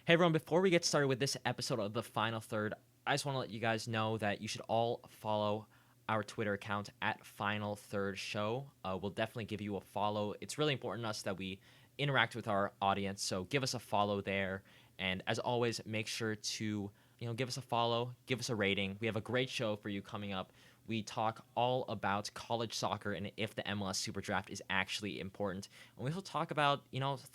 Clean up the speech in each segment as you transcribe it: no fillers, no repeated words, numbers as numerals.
Hey everyone, before we get started with this episode of the Final Third, I just want to let you guys know that you should all follow our Twitter account at Final Third Show. We'll definitely give you a follow. It's really important to us that we interact with our audience, so give us a follow there. And as always, make sure to give us a follow, give us a rating. We have a great show for you coming up. We talk all about college soccer and if the MLS SuperDraft is actually important. And we also talk about,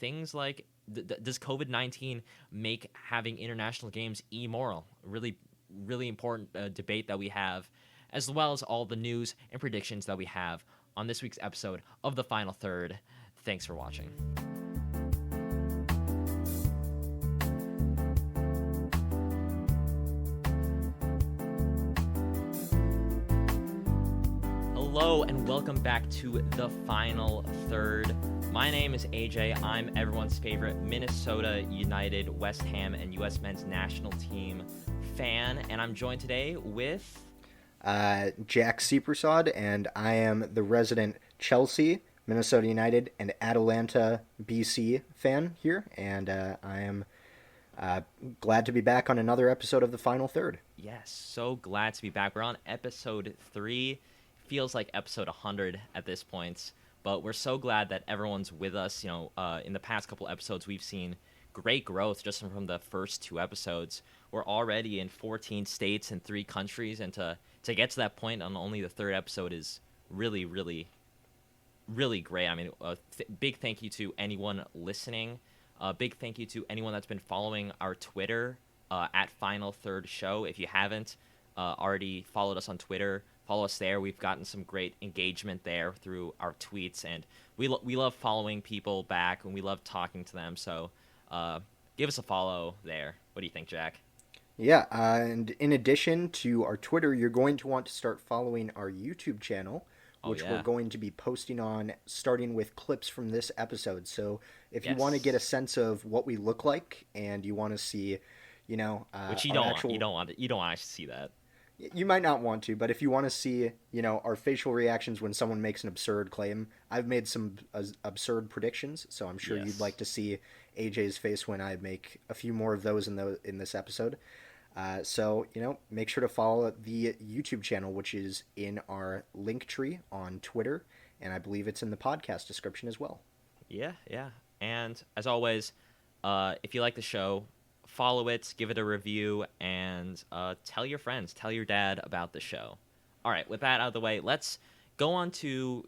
things like does COVID-19 make having international games immoral? Really, really important debate that we have, as well as all the news and predictions that we have on this week's episode of The Final Third. Thanks for watching. Hello and welcome back to The Final Third. My name is AJ. I'm everyone's favorite Minnesota United, West Ham, and U.S. men's national team fan, and I'm joined today with Jack Seepersod, and I am the resident Chelsea, Minnesota United, and Atalanta BC fan here, and I am glad to be back on another episode of The Final Third. Yes, so glad to be back. We're on episode 3. Feels like episode 100 at this point, but we're so glad that everyone's with us. In the past couple episodes, we've seen great growth just from the first 2 episodes. We're already in 14 states and 3 countries, and to get to that point on only the 3rd episode is really, really, really great. I mean, big thank you to anyone listening. Big thank you to anyone that's been following our Twitter at Final Third Show. If you haven't already followed us on Twitter, follow us there. We've gotten some great engagement there through our tweets, and we love following people back, and we love talking to them. So give us a follow there. What do you think, Jack? Yeah, and in addition to our Twitter, you're going to want to start following our YouTube channel, which we're going to be posting on, starting with clips from this episode. So if you want to get a sense of what we look like, and you want to see, which you don't want to see that. You might not want to, but if you want to see, our facial reactions when someone makes an absurd claim, I've made some absurd predictions, so I'm sure you'd like to see AJ's face when I make a few more of those in this episode. So, make sure to follow the YouTube channel, which is in our link tree on Twitter, and I believe it's in the podcast description as well. Yeah. And as always, if you like the show, follow it, give it a review, and tell your friends, tell your dad about the show. All right, with that out of the way, let's go on to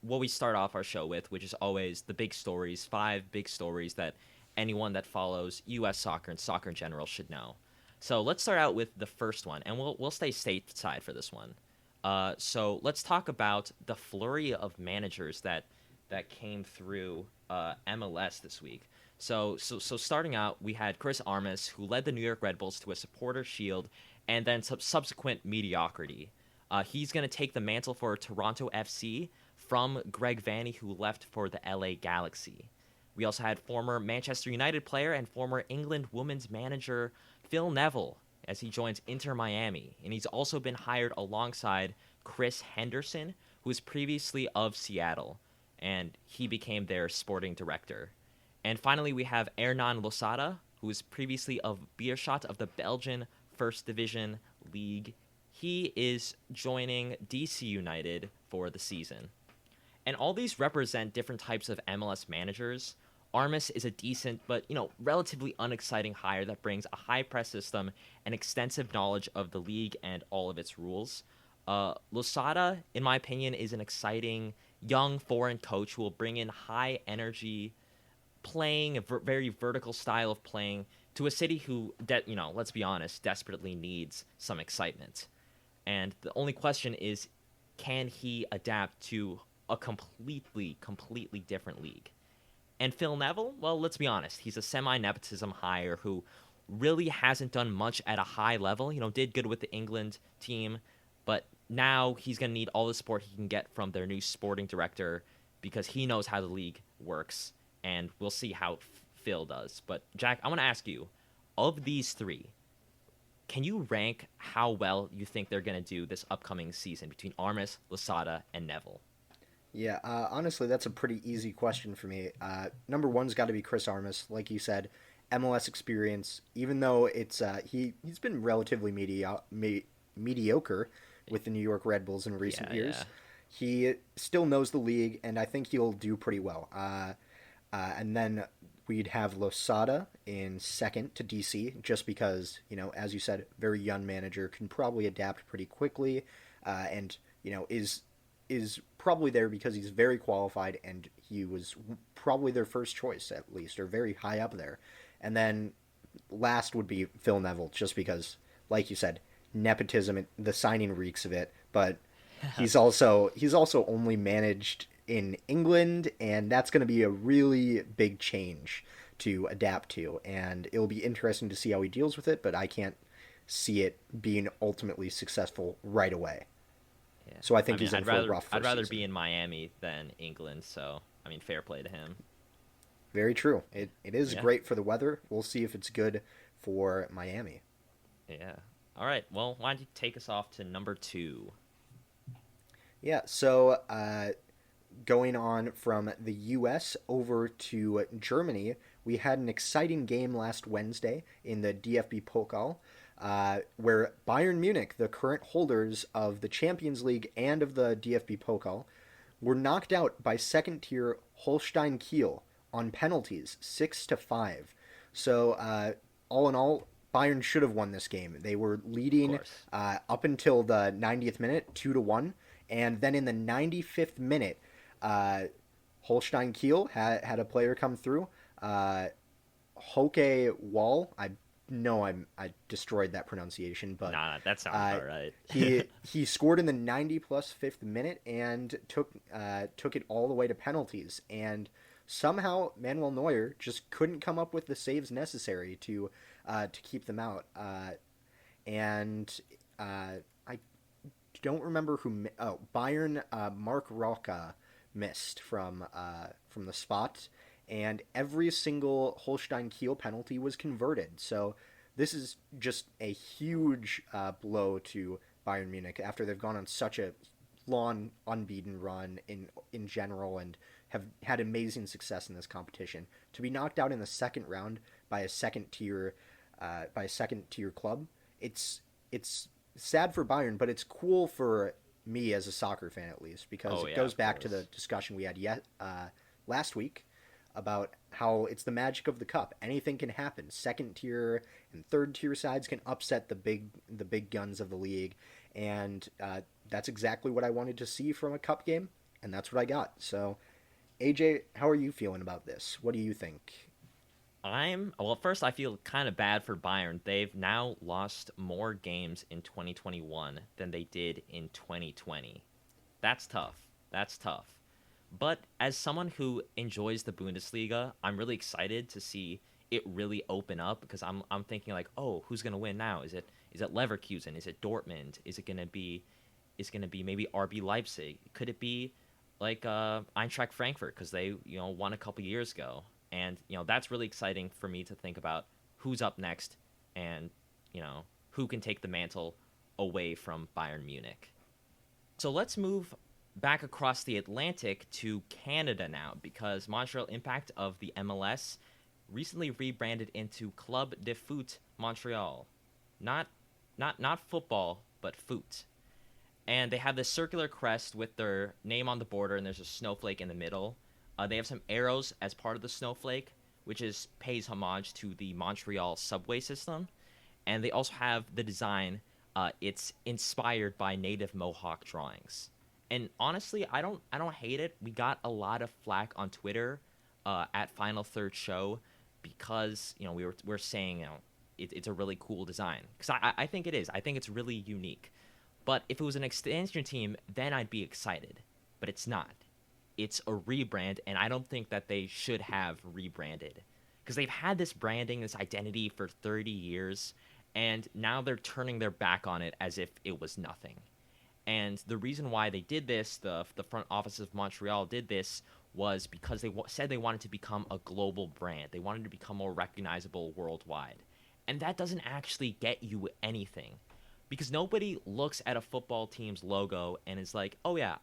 what we start off our show with, which is always the big stories, 5 big stories that anyone that follows U.S. soccer and soccer in general should know. So let's start out with the first one, and we'll stay stateside for this one. So let's talk about the flurry of managers that came through MLS this week. So starting out, we had Chris Armas, who led the New York Red Bulls to a supporter shield and then subsequent mediocrity. He's going to take the mantle for Toronto FC from Greg Vanney, who left for the LA Galaxy. We also had former Manchester United player and former England women's manager Phil Neville as he joins Inter Miami. And he's also been hired alongside Chris Henderson, who was previously of Seattle, and he became their sporting director. And finally, we have Hernan Losada, who was previously of Beerschot of the Belgian First Division League. He is joining DC United for the season. And all these represent different types of MLS managers. Armas is a decent but, relatively unexciting hire that brings a high press system and extensive knowledge of the league and all of its rules. Losada, in my opinion, is an exciting young foreign coach who will bring in high energy playing, a very vertical style of playing to a city who, let's be honest, desperately needs some excitement. And the only question is, can he adapt to a completely different league? And Phil Neville, well, let's be honest, he's a semi-nepotism hire who really hasn't done much at a high level. Did good with the England team, but now he's going to need all the support he can get from their new sporting director because he knows how the league works. And we'll see how Phil does. But, Jack, I want to ask you, of these 3, can you rank how well you think they're going to do this upcoming season between Armas, Losada, and Neville? Yeah, honestly, that's a pretty easy question for me. Number one's got to be Chris Armas, like you said. MLS experience, even though it's he's been relatively mediocre with the New York Red Bulls in recent Yeah, years. yeah. He still knows the league, and I think he'll do pretty well. And then we'd have Losada in second to DC, just because, as you said, very young manager, can probably adapt pretty quickly, and is probably there because he's very qualified, and he was probably their first choice at least, or very high up there. And then last would be Phil Neville, just because, like you said, nepotism. The signing reeks of it, but he's also only managed in England, and that's going to be a really big change to adapt to, and it'll be interesting to see how he deals with it. But I can't see it being ultimately successful right away. Yeah. So I think I mean, he's in I'd for rather a rough I'd first rather season. be in Miami than England. So I mean, fair play to him. Very true. It is Yeah. great for the weather. We'll see if it's good for Miami. Yeah. All right. Well, why don't you take us off to number 2? Yeah, so going on from the U.S. over to Germany, we had an exciting game last Wednesday in the DFB-Pokal, where Bayern Munich, the current holders of the Champions League and of the DFB-Pokal, were knocked out by second-tier Holstein Kiel on penalties, 6-5. So all in all, Bayern should have won this game. They were Of leading course. up until the 90th minute, 2-1, and then in the 95th minute, uh, Holstein Kiel had a player come through. Hoppe Wall. I know I destroyed that pronunciation, but Nah, that sounds uh, about right. he scored in the 90 plus fifth minute and took it all the way to penalties. And somehow Manuel Neuer just couldn't come up with the saves necessary to keep them out. And I don't remember who. Oh, Bayern. Mark Roca missed from the spot, and every single Holstein Kiel penalty was converted. So this is just a huge blow to Bayern Munich after they've gone on such a long unbeaten run in general and have had amazing success in this competition. To be knocked out in the second round by a second tier club, it's sad for Bayern, but it's cool for me as a soccer fan at least, because Oh it yeah, goes of back to the course. discussion we had last week about how it's the magic of the cup. Anything can happen. Second tier and third tier sides can upset the big guns of the league, and that's exactly what I wanted to see from a cup game, and that's what I got. So, AJ, how are you feeling about this? What do you think? Well, first I feel kind of bad for Bayern. They've now lost more games in 2021 than they did in 2020. That's tough. That's tough. But as someone who enjoys the Bundesliga, I'm really excited to see it really open up, because I'm thinking like, "Oh, who's going to win now? Is it Leverkusen? Is it Dortmund? Is it going to be maybe RB Leipzig? Could it be like Eintracht Frankfurt, because they won a couple years ago?" And that's really exciting for me to think about who's up next, and who can take the mantle away from Bayern Munich. So let's move back across the Atlantic to Canada now, because Montreal Impact of the MLS recently rebranded into Club de Foot Montreal. Not not football, but foot. And they have this circular crest with their name on the border, and there's a snowflake in the middle. They have some arrows as part of the snowflake, which pays homage to the Montreal subway system. And they also have the design. It's inspired by native Mohawk drawings. And honestly, I don't hate it. We got a lot of flack on Twitter at Final Third Show, because we're saying it's a really cool design, because I think it is. I think it's really unique. But if it was an expansion team, then I'd be excited. But it's not. It's a rebrand, and I don't think that they should have rebranded, because they've had this branding, this identity for 30 years, and now they're turning their back on it as if it was nothing. And the reason why they did this, the front office of Montreal did this, was because they said they wanted to become a global brand. They wanted to become more recognizable worldwide. And that doesn't actually get you anything, because nobody looks at a football team's logo and is like, oh yeah,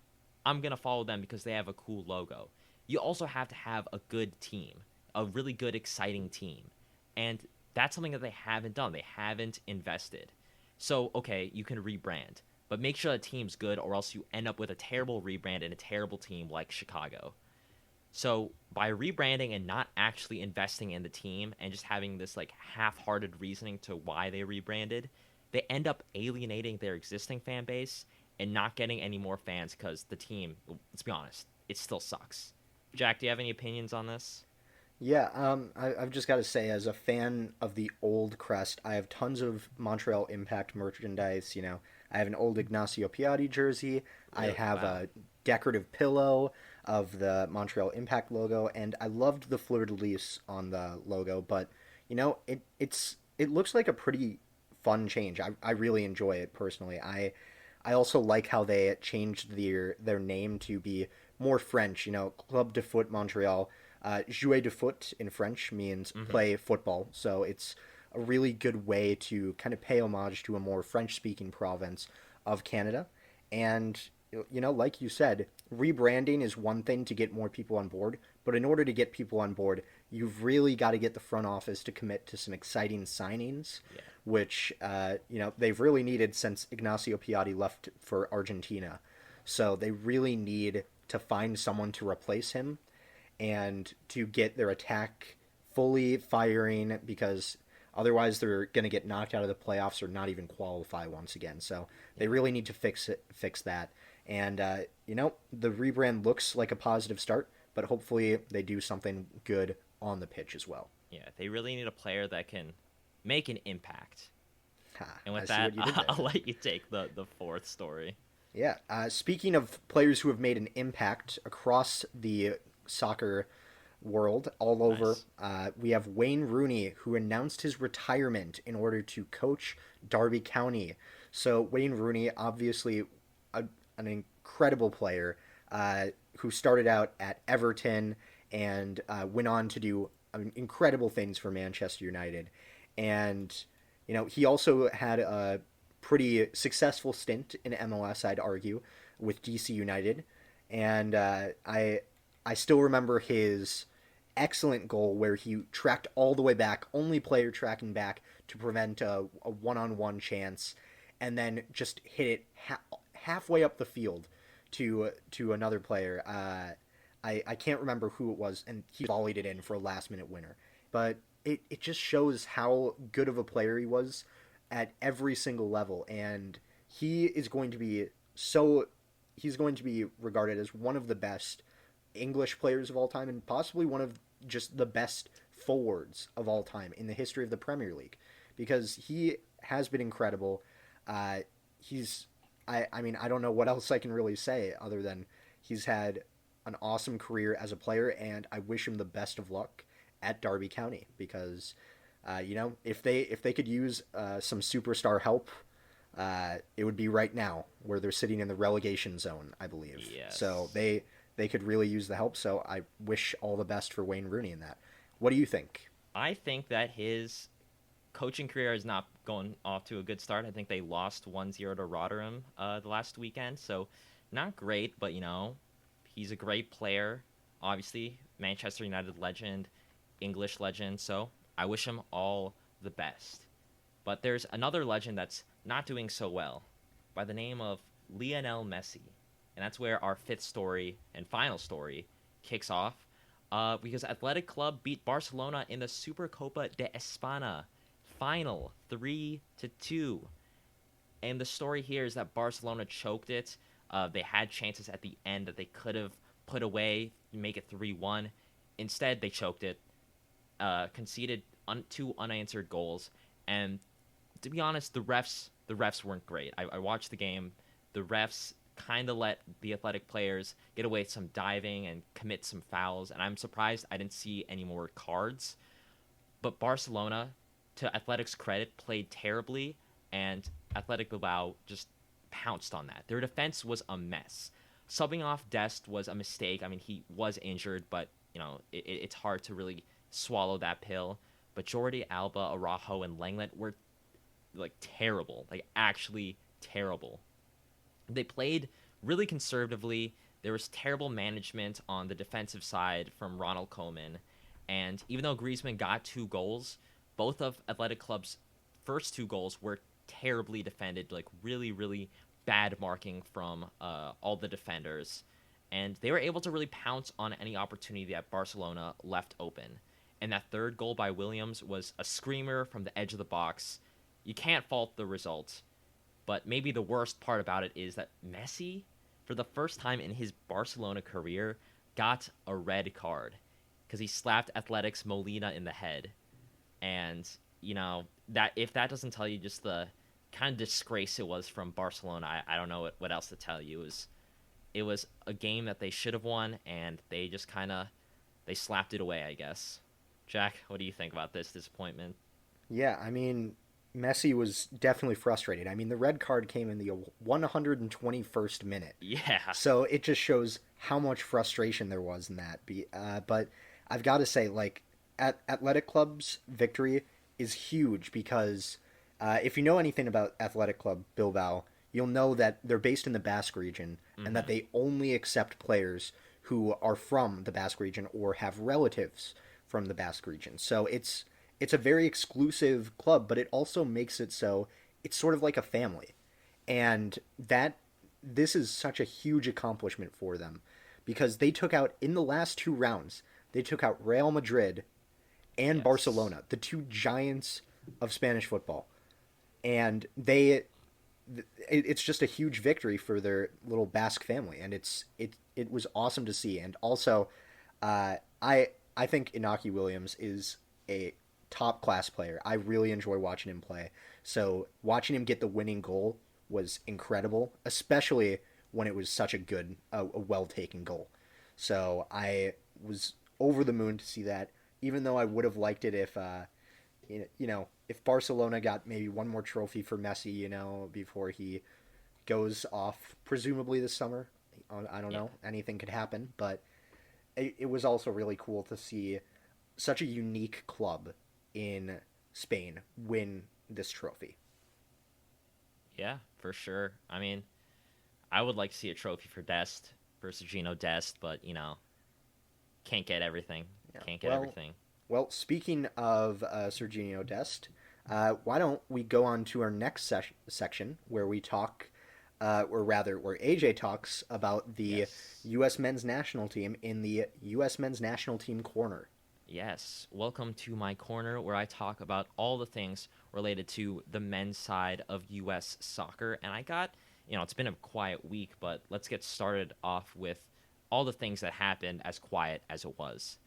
I'm going to follow them because they have a cool logo. You also have to have a good team, a really good, exciting team. And that's something that they haven't done. They haven't invested. So, okay, you can rebrand, but make sure the team's good, or else you end up with a terrible rebrand and a terrible team like Chicago. So by rebranding and not actually investing in the team and just having this like half-hearted reasoning to why they rebranded, they end up alienating their existing fan base and not getting any more fans because the team, let's be honest, it still sucks. Jack, do you have any opinions on this? Yeah, I've just got to say, as a fan of the old crest, I have tons of Montreal Impact merchandise. I have an old Ignacio Piatti jersey. I Really? have Wow. a decorative pillow of the Montreal Impact logo, and I loved the fleur de lis on the logo. But it looks like a pretty fun change. I really enjoy it personally. I also like how they changed their name to be more French. Club de Foot Montreal. Jouer de foot in French means Mm-hmm. play football, so it's a really good way to kind of pay homage to a more French-speaking province of Canada. And like you said, rebranding is one thing to get more people on board, but in order to get people on board, you've really got to get the front office to commit to some exciting signings, Yeah. which they've really needed since Ignacio Piatti left for Argentina. So they really need to find someone to replace him and to get their attack fully firing, because otherwise they're going to get knocked out of the playoffs or not even qualify once again. So they Yeah. really need to fix that. And the rebrand looks like a positive start, but hopefully they do something good on the pitch as well. Yeah. They really need a player that can make an impact. Ha, And I with see that, what you did there. I'll let you take the fourth story. Yeah. Speaking of players who have made an impact across the soccer world all over, Nice. we have Wayne Rooney, who announced his retirement in order to coach Derby County. So Wayne Rooney, obviously an incredible player, who started out at Everton and went on to do incredible things for Manchester United. And he also had a pretty successful stint in MLS, I'd argue, with DC United. And I still remember his excellent goal where he tracked all the way back, only player tracking back to prevent a one-on-one chance, and then just hit it halfway up the field to another player. I can't remember who it was, and he volleyed it in for a last-minute winner. But it just shows how good of a player he was at every single level, and he is going to be so he's going to be regarded as one of the best English players of all time, and possibly one of just the best forwards of all time in the history of the Premier League, because he has been incredible. He's I mean, I don't know what else I can really say other than he's had an awesome career as a player, and I wish him the best of luck at Derby County, because if they could use some superstar help, it would be right now, where they're sitting in the relegation zone, I believe. So Yes. they could really use the help. So I wish all the best for Wayne Rooney in that. What do you think? I think that his coaching career is not going off to a good start. I think they lost 1-0 to Rotherham the last weekend, so not great, but he's a great player. Obviously, Manchester United legend, English legend, so I wish him all the best. But there's another legend that's not doing so well by the name of Lionel Messi. And that's where our fifth story and final story kicks off. Because Athletic Club beat Barcelona in the SuperCopa de Espana final 3-2. And the story here is that Barcelona choked it. They had chances at the end that they could have put away, make it 3-1. Instead, they choked it, conceded two unanswered goals, and to be honest, the refs weren't great. I watched the game. The refs kind of let the Athletic players get away with some diving and commit some fouls, and I'm surprised I didn't see any more cards. But Barcelona, to Athletic's credit, played terribly, and Athletic Bilbao just pounced on that. Their defense was a mess. Subbing off Dest was a mistake. I mean, he was injured, but it's hard to really swallow that pill. But Jordi Alba, Araujo, and Lenglet were like terrible, like actually terrible. They played really conservatively. There was terrible management on the defensive side from Ronald Koeman, and even though Griezmann got two goals, both of Athletic Club's first 2 goals were terribly defended, like really, really bad marking from all the defenders. And they were able to really pounce on any opportunity that Barcelona left open. And that third goal by Williams was a screamer from the edge of the box. You can't fault the result. But maybe the worst part about it is that Messi, for the first time in his Barcelona career, got a red card because he slapped Athletic's Molina in the head. And, that if that doesn't tell you just the kind of disgrace it was from Barcelona, I don't know what else to tell you. It was a game that they should have won, and they just they slapped it away, I guess. Jack, what do you think about this disappointment? Yeah, I mean, Messi was definitely frustrated. I mean, the red card came in the 121st minute. Yeah. So it just shows how much frustration there was in that. But I've got to say, like, Athletic Club's victory is huge because if you know anything about Athletic Club Bilbao, you'll know that they're based in the Basque region and that they only accept players who are from the Basque region or have relatives from the Basque region. So it's a very exclusive club, but it also makes it so it's sort of like a family. And this is such a huge accomplishment for them because they took out, in the last 2 rounds, they took out Real Madrid and Barcelona, the 2 giants of Spanish football. And it's just a huge victory for their little Basque family, and it was awesome to see. And also, I think Inaki Williams is a top class player. I really enjoy watching him play. So watching him get the winning goal was incredible, especially when it was such a well taken goal. So I was over the moon to see that, even though I would have liked it if if Barcelona got maybe one more trophy for Messi, before he goes off, presumably this summer. I don't know. Anything could happen. But it was also really cool to see such a unique club in Spain win this trophy. Yeah, for sure. I mean, I would like to see a trophy for Dest, for Sergino Dest, but, can't get everything. Yeah. Can't get everything. Well, speaking of Serginho Dest, why don't we go on to our next section where we talk, or rather, where AJ talks about the U.S. men's national team in the U.S. men's national team corner. Yes, welcome to my corner where I talk about all the things related to the men's side of U.S. soccer. And I got, it's been a quiet week, but let's get started off with all the things that happened as quiet as it was.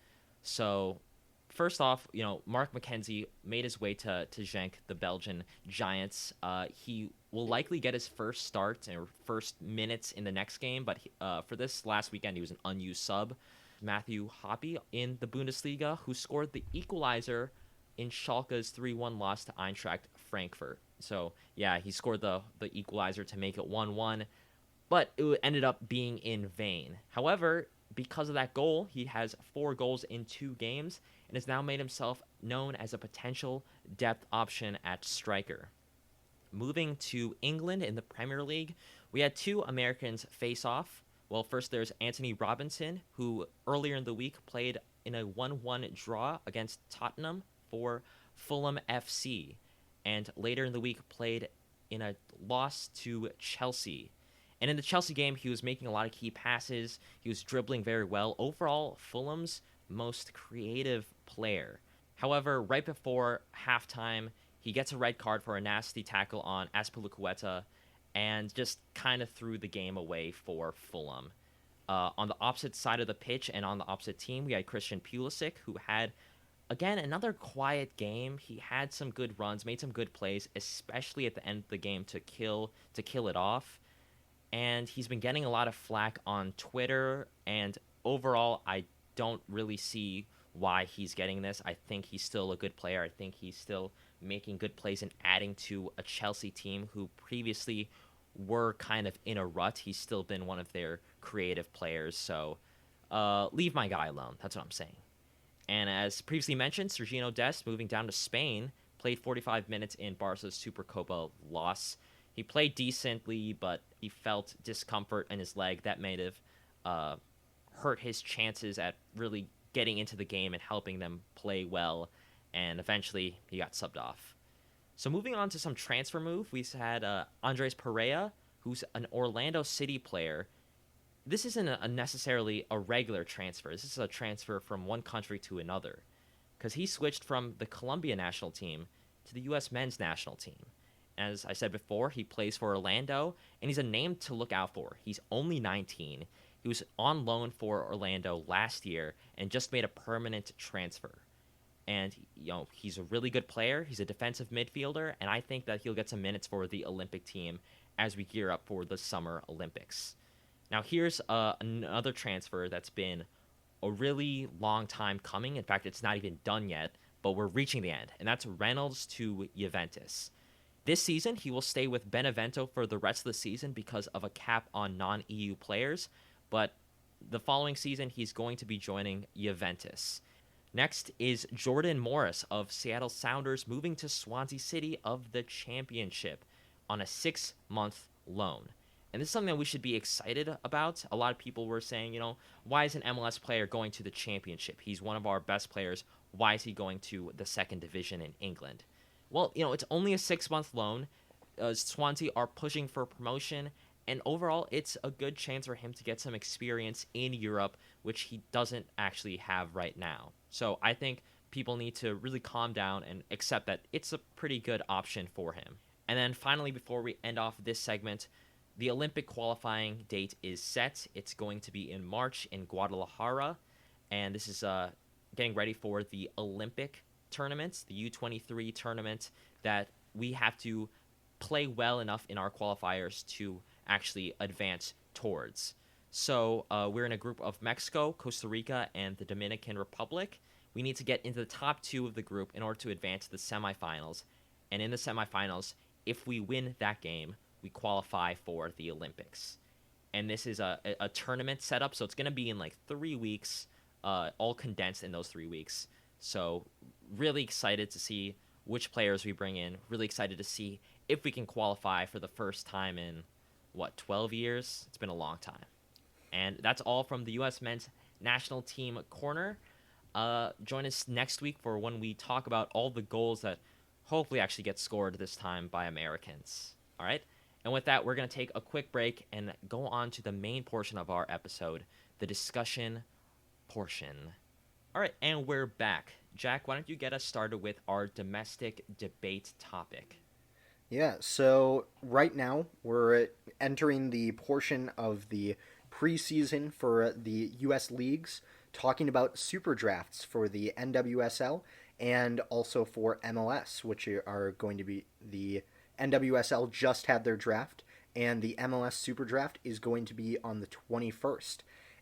So, first off, Mark McKenzie made his way to Genk, the Belgian Giants. He will likely get his first start or first minutes in the next game, but for this last weekend, he was an unused sub. Matthew Hoppe in the Bundesliga, who scored the equalizer in Schalke's 3-1 loss to Eintracht Frankfurt. So, yeah, he scored the equalizer to make it 1-1, but it ended up being in vain. However, because of that goal, he has 4 goals in 2 games and has now made himself known as a potential depth option at striker. Moving to England in the Premier League, we had 2 Americans face off. Well, first there's Antonee Robinson, who earlier in the week played in a 1-1 draw against Tottenham for Fulham FC, and later in the week played in a loss to Chelsea. And in the Chelsea game, he was making a lot of key passes. He was dribbling very well. Overall, Fulham's most creative player. However, right before halftime, he gets a red card for a nasty tackle on Azpilicueta and just kind of threw the game away for Fulham. On the opposite side of the pitch and on the opposite team, we had Christian Pulisic, who had, again, another quiet game. He had some good runs, made some good plays, especially at the end of the game to kill it off. And he's been getting a lot of flack on Twitter, and overall, I don't really see why he's getting this. I think he's still a good player. I think he's still making good plays and adding to a Chelsea team who previously were kind of in a rut. He's still been one of their creative players, so leave my guy alone. That's what I'm saying. And as previously mentioned, Sergino Dest, moving down to Spain, played 45 minutes in Barca's SuperCopa loss. He played decently, but he felt discomfort in his leg that may have hurt his chances at really getting into the game and helping them play well. and eventually he got subbed off. So moving on to some transfer move, we had Andres Perea, who's an Orlando City player. This isn't necessarily a regular transfer. This is a transfer from one country to another, because he switched from the Colombia national team to the U.S. men's national team. As I said before, he plays for Orlando, and he's a name to look out for. He's only 19. He was on loan for Orlando last year and just made a permanent transfer. And, he's a really good player. He's a defensive midfielder, and I think that he'll get some minutes for the Olympic team as we gear up for the Summer Olympics. Now, here's another transfer that's been a really long time coming. In fact, it's not even done yet, but we're reaching the end, and that's Reynolds to Juventus. This season, he will stay with Benevento for the rest of the season because of a cap on non-EU players, but the following season, he's going to be joining Juventus. Next is Jordan Morris of Seattle Sounders moving to Swansea City of the Championship on a 6-month loan. And this is something that we should be excited about. A lot of people were saying, why is an MLS player going to the Championship? He's one of our best players. Why is he going to the second division in England? Well, it's only a 6-month loan. Swansea are pushing for promotion, and overall, it's a good chance for him to get some experience in Europe, which he doesn't actually have right now. So I think people need to really calm down and accept that it's a pretty good option for him. And then finally, before we end off this segment, the Olympic qualifying date is set. It's going to be in March in Guadalajara, and this is getting ready for the Olympic tournaments, the U23 tournament that we have to play well enough in our qualifiers to actually advance towards. So we're in a group of Mexico, Costa Rica, and the Dominican Republic. We need to get into the top 2 of the group in order to advance to the semifinals. And in the semifinals, if we win that game, we qualify for the Olympics. And this is a tournament setup, so it's going to be in like 3 weeks, all condensed in those 3 weeks. So really excited to see which players we bring in. Really excited to see if we can qualify for the first time in, 12 years? It's been a long time. And that's all from the U.S. Men's National Team Corner. Join us next week for when we talk about all the goals that hopefully actually get scored this time by Americans. All right? And with that, we're going to take a quick break and go on to the main portion of our episode, the discussion portion. All right, and we're back. Jack, why don't you get us started with our domestic debate topic? Yeah, so right now we're entering the portion of the preseason for the U.S. leagues, talking about super drafts for the NWSL and also for MLS, which are going to be the NWSL just had their draft, and the MLS SuperDraft is going to be on the 21st.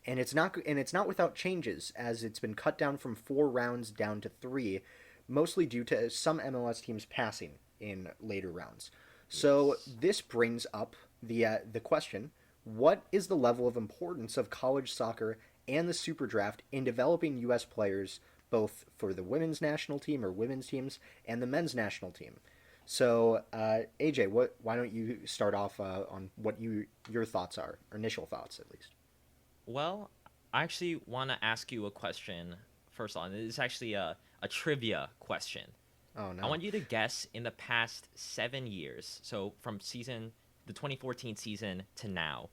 And it's not without changes, as it's been cut down from 4 rounds down to 3, mostly due to some MLS teams passing in later rounds. So this brings up the question: what is the level of importance of college soccer and the SuperDraft in developing U.S. players, both for the women's national team or women's teams and the men's national team? So, AJ, why don't you start off on what your thoughts are, or initial thoughts at least? Well, I actually want to ask you a question first on. It's actually a trivia question. Oh, no. I want you to guess in the past 7 years, so from the 2014 season to now,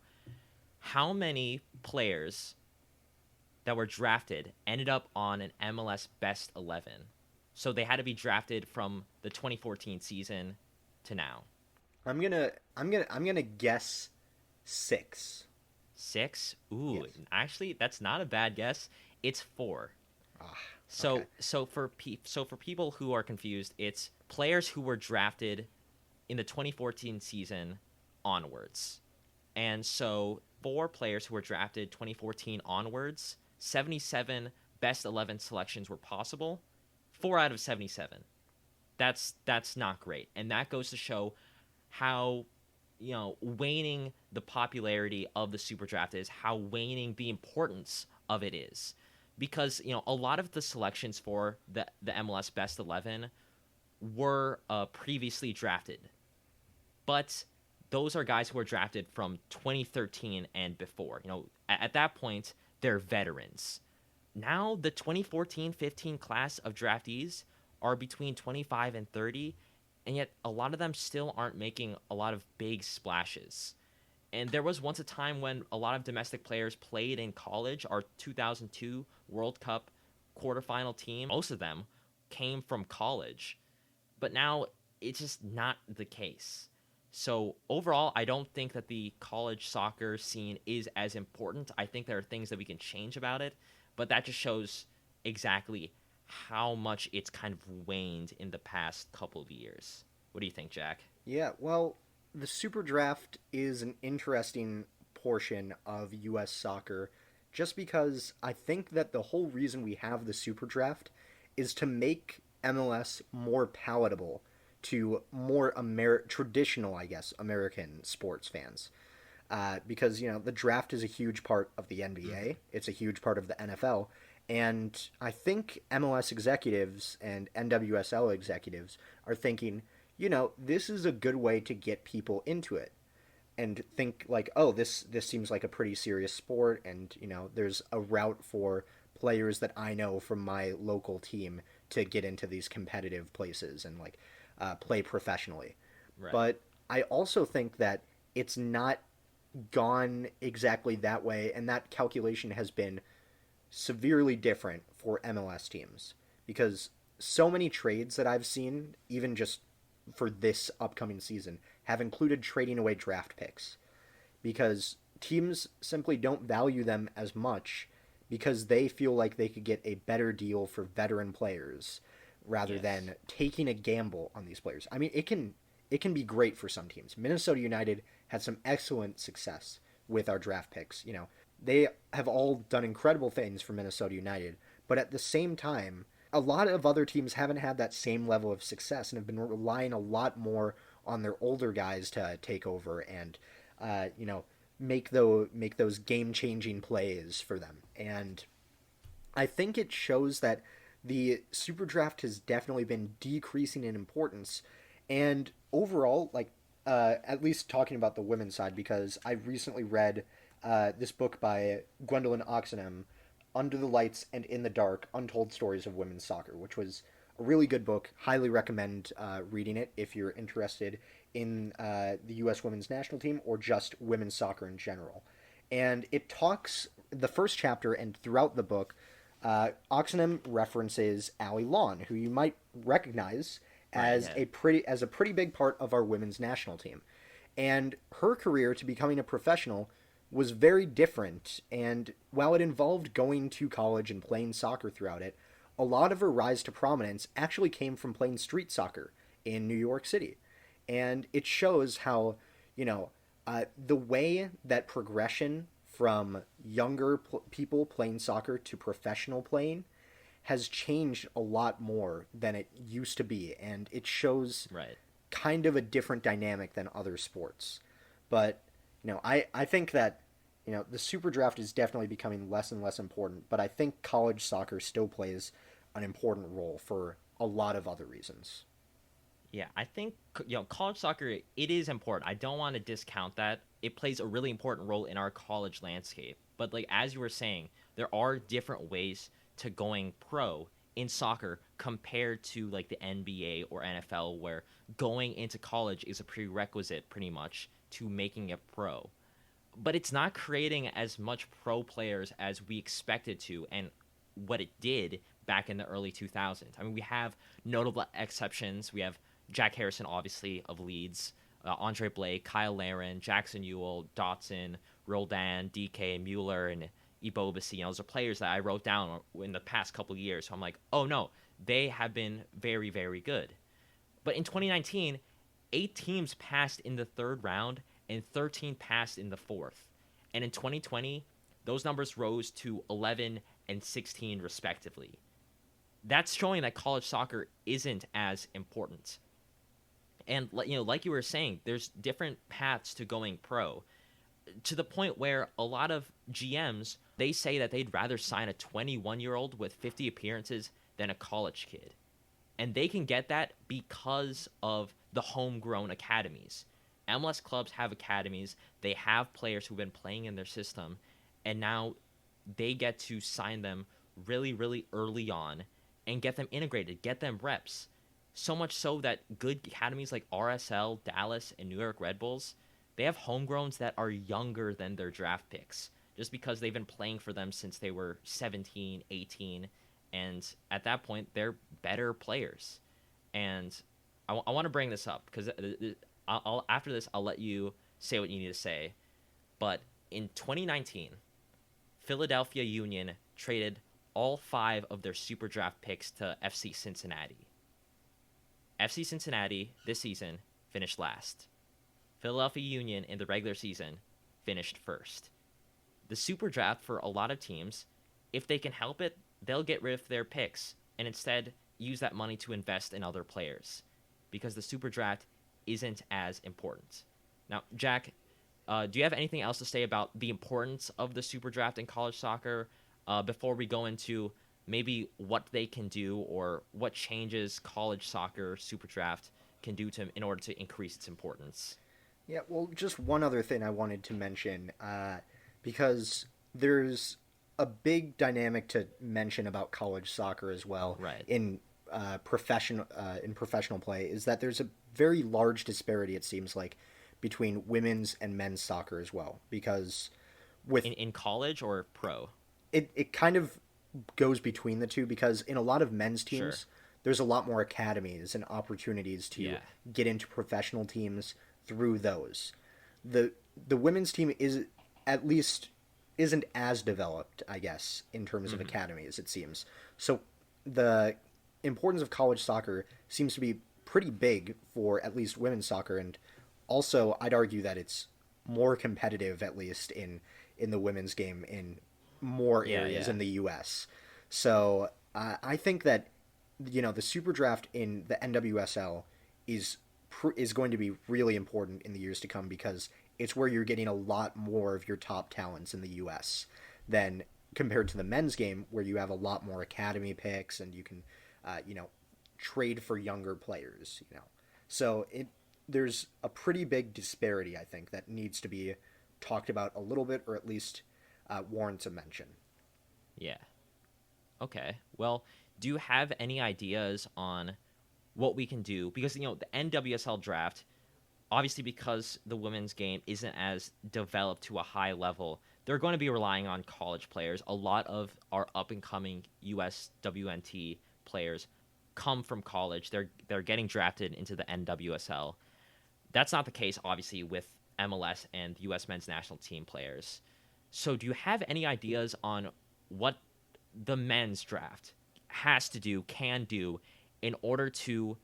how many players that were drafted ended up on an MLS Best 11? So they had to be drafted from the 2014 season to now. I'm gonna guess 6. 6? Ooh, yes. Actually, that's not a bad guess. It's 4. Okay. So for people who are confused, it's players who were drafted in the 2014 season onwards. And so 4 players who were drafted 2014 onwards, 77 Best 11 selections were possible. 4 out of 77. That's not great. And that goes to show how waning the popularity of the Super Draft is, how waning the importance of it is. Because, a lot of the selections for the MLS Best 11 were previously drafted. But those are guys who were drafted from 2013 and before. At that point, they're veterans. Now, the 2014-15 class of draftees are between 25 and 30, and yet a lot of them still aren't making a lot of big splashes. And there was once a time when a lot of domestic players played in college. Our 2002 World Cup quarterfinal team, most of them came from college. But now it's just not the case. So overall, I don't think that the college soccer scene is as important. I think there are things that we can change about it, but that just shows exactly how much it's kind of waned in the past couple of years. What do you think, Jack? Yeah, well, the Super Draft is an interesting portion of U.S. soccer just because I think that the whole reason we have the Super Draft is to make MLS more palatable to more traditional, I guess, American sports fans. Because, the draft is a huge part of the NBA, it's a huge part of the NFL, and I think MLS executives and NWSL executives are thinking, this is a good way to get people into it and think like, oh, this seems like a pretty serious sport, and there's a route for players that I know from my local team to get into these competitive places and like play professionally. Right. But I also think that it's not gone exactly that way, and that calculation has been severely different for MLS teams because so many trades that I've seen, even just for this upcoming season, have included trading away draft picks because teams simply don't value them as much because they feel like they could get a better deal for veteran players rather than taking a gamble on these players. I mean, it can be great for some teams. Minnesota United had some excellent success with our draft picks. They have all done incredible things for Minnesota United, but at the same time, a lot of other teams haven't had that same level of success and have been relying a lot more on their older guys to take over and, make those game-changing plays for them. And I think it shows that the Super Draft has definitely been decreasing in importance. And overall, at least talking about the women's side, because I recently read this book by Gwendolyn Oxenham, Under the Lights and in the Dark, Untold Stories of Women's Soccer, which was a really good book. Highly recommend reading it if you're interested in the U.S. women's national team or just women's soccer in general. And it talks, the first chapter and throughout the book, Oxenham references Allie Lawn, who you might recognize as a pretty big part of our women's national team. And her career to becoming a professional was very different, and while it involved going to college and playing soccer throughout it, a lot of her rise to prominence actually came from playing street soccer in New York City. And it shows how, the way that progression from younger people playing soccer to professional playing has changed a lot more than it used to be, and it shows kind of a different dynamic than other sports. But, I think that, the Super Draft is definitely becoming less and less important, but I think college soccer still plays an important role for a lot of other reasons. Yeah, I think college soccer, it is important. I don't want to discount that. It plays a really important role in our college landscape. But as you were saying, there are different ways to going pro in soccer compared to the NBA or NFL, where going into college is a prerequisite pretty much to making it pro. But it's not creating as much pro players as we expected to, and what it did back in the early 2000s. I mean, we have notable exceptions. We have Jack Harrison, obviously, of Leeds, Andre Blake, Kyle Larin, Jackson Ewell, Dotson, Roldan, DK, Mueller, and Ibobasi. Those are players that I wrote down in the past couple of years. So I'm like, oh no, they have been very, very good. But in 2019, 8 teams passed in the third round and 13 passed in the fourth. And in 2020, those numbers rose to 11 and 16 respectively. That's showing that college soccer isn't as important. And like you were saying, there's different paths to going pro, to the point where a lot of GMs, they say that they'd rather sign a 21-year-old with 50 appearances than a college kid. And they can get that because of the homegrown academies. MLS clubs have academies. They have players who've been playing in their system, and now they get to sign them really, really early on and get them integrated, get them reps. So much so that good academies like RSL, Dallas, and New York Red Bulls, they have homegrowns that are younger than their draft picks just because they've been playing for them since they were 17, 18, and at that point, they're better players. And I want to bring this up because after this, I'll let you say what you need to say. But in 2019, Philadelphia Union traded all 5 of their SuperDraft picks to FC Cincinnati. FC Cincinnati this season finished last. Philadelphia Union in the regular season finished first. The SuperDraft for a lot of teams, if they can help it, they'll get rid of their picks and instead use that money to invest in other players because the SuperDraft isn't as important. Now, Jack, do you have anything else to say about the importance of the SuperDraft in college soccer before we go into maybe what they can do or what changes college soccer SuperDraft can do in order to increase its importance? Yeah, well, just one other thing I wanted to mention, because there's a big dynamic to mention about college soccer as well. Right. In professional play, is that there's a very large disparity, it seems like, between women's and men's soccer as well. Because with in college or pro, it kind of goes between the two, because in a lot of men's teams, Sure. there's a lot more academies and opportunities to get into professional teams through those. The women's team isn't as developed, I guess, in terms of academies, it seems. So the importance of college soccer seems to be pretty big for at least women's soccer, and also I'd argue that it's more competitive, at least in the women's game, in more areas in the U.S. So I think that the SuperDraft in the NWSL is going to be really important in the years to come, because it's where you're getting a lot more of your top talents in the U.S. than compared to the men's game, where you have a lot more academy picks and you can, trade for younger players. So there's a pretty big disparity, I think, that needs to be talked about a little bit, or at least warrants a mention. Yeah. Okay. Well, do you have any ideas on what we can do? Because, the NWSL draft, obviously because the women's game isn't as developed to a high level, they're going to be relying on college players. A lot of our up-and-coming USWNT players come from college. They're getting drafted into the NWSL. That's not the case, obviously, with MLS and U.S. men's national team players. So do you have any ideas on what the men's draft can do in order to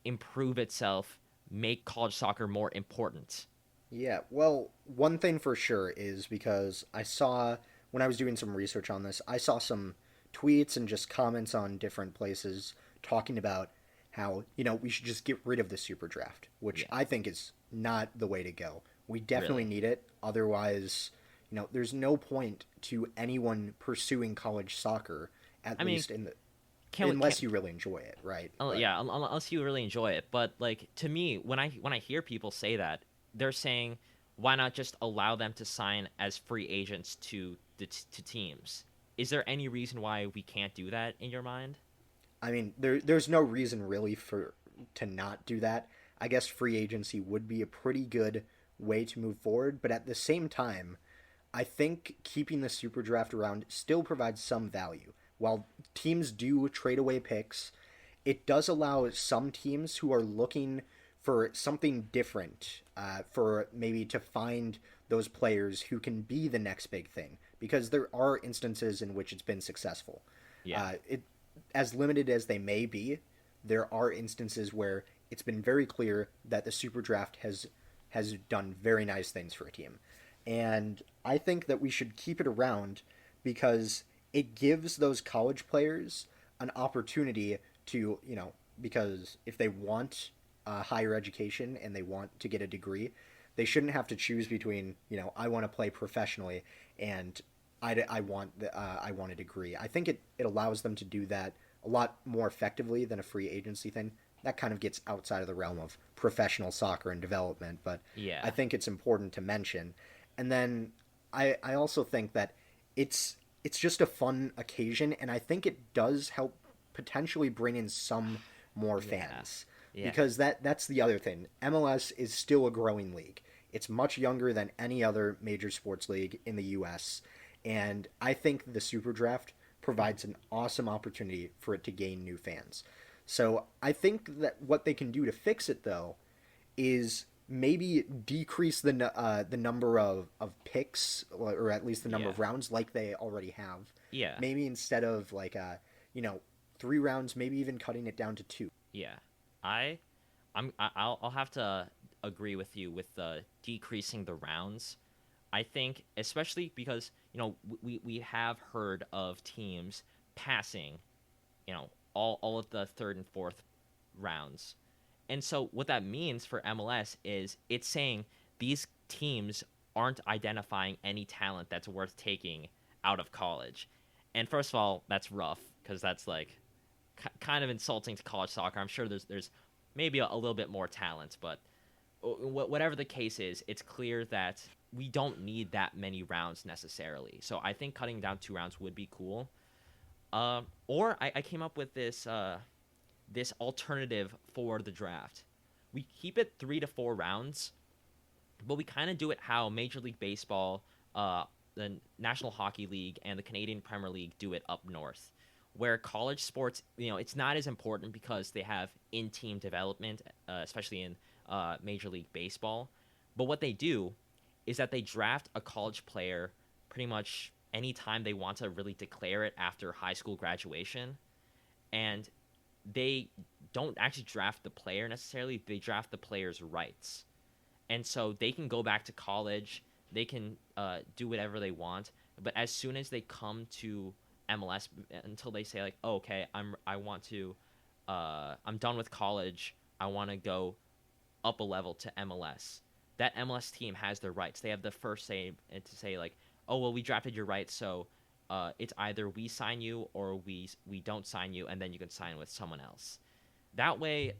improve itself, make college soccer more important? Yeah, well, one thing for sure is, because I saw, when I was doing some research on this, I saw some tweets and just comments on different places talking about how, we should just get rid of the super draft, which I think is not the way to go. We definitely need it. Otherwise, there's no point to anyone pursuing college soccer, unless you really enjoy it, right? Unless you really enjoy it. But to me, when I hear people say that, they're saying, why not just allow them to sign as free agents to teams? Is there any reason why we can't do that in your mind? I mean, there's no reason really to not do that. I guess free agency would be a pretty good way to move forward, but at the same time, I think keeping the super draft around still provides some value. While teams do trade away picks, it does allow some teams who are looking for something different, for maybe to find those players who can be the next big thing, because there are instances in which it's been successful. As limited as they may be, there are instances where it's been very clear that the super draft has done very nice things for a team. And I think that we should keep it around, because it gives those college players an opportunity to, because if they want higher education and they want to get a degree, they shouldn't have to choose between, I want to play professionally and I want a degree. I think it allows them to do that a lot more effectively than a free agency thing. That kind of gets outside of the realm of professional soccer and development, but I think it's important to mention. And then I also think that it's just a fun occasion, and I think it does help potentially bring in some more Yeah. fans. Yeah. Because that's the other thing. MLS is still a growing league. It's much younger than any other major sports league in the US, and I think the Super Draft provides an awesome opportunity for it to gain new fans. So I think that what they can do to fix it, though, is maybe decrease the number of picks, or at least the number Yeah. of rounds, like they already have. Yeah. Maybe instead of like you know 3 rounds, maybe even cutting it down to 2. Yeah. I I'll have to agree with you with the decreasing the rounds. I think especially because, we have heard of teams passing, all of the third and fourth rounds. And so what that means for MLS is it's saying these teams aren't identifying any talent that's worth taking out of college. And first of all, that's rough because that's like kind of insulting to college soccer. I'm sure there's maybe a little bit more talent, but whatever the case is, it's clear that we don't need that many rounds necessarily. So I think cutting down 2 rounds would be cool. Or I came up with this alternative for the draft. We keep it 3 to 4 rounds, but we kind of do it how Major League Baseball, the National Hockey League, and the Canadian Premier League do it up north, where college sports, it's not as important because they have in-team development, especially in Major League Baseball. But what they do is that they draft a college player pretty much anytime they want to really declare it after high school graduation. And they don't actually draft the player necessarily, they draft the player's rights. And so they can go back to college, they can do whatever they want, but as soon as they come to MLS, until they say like, oh, okay, I'm done with college, I want to go up a level to MLS. That MLS team has their rights. They have the first say to say like, oh well, we drafted your rights, so it's either we sign you or we don't sign you, and then you can sign with someone else. That way,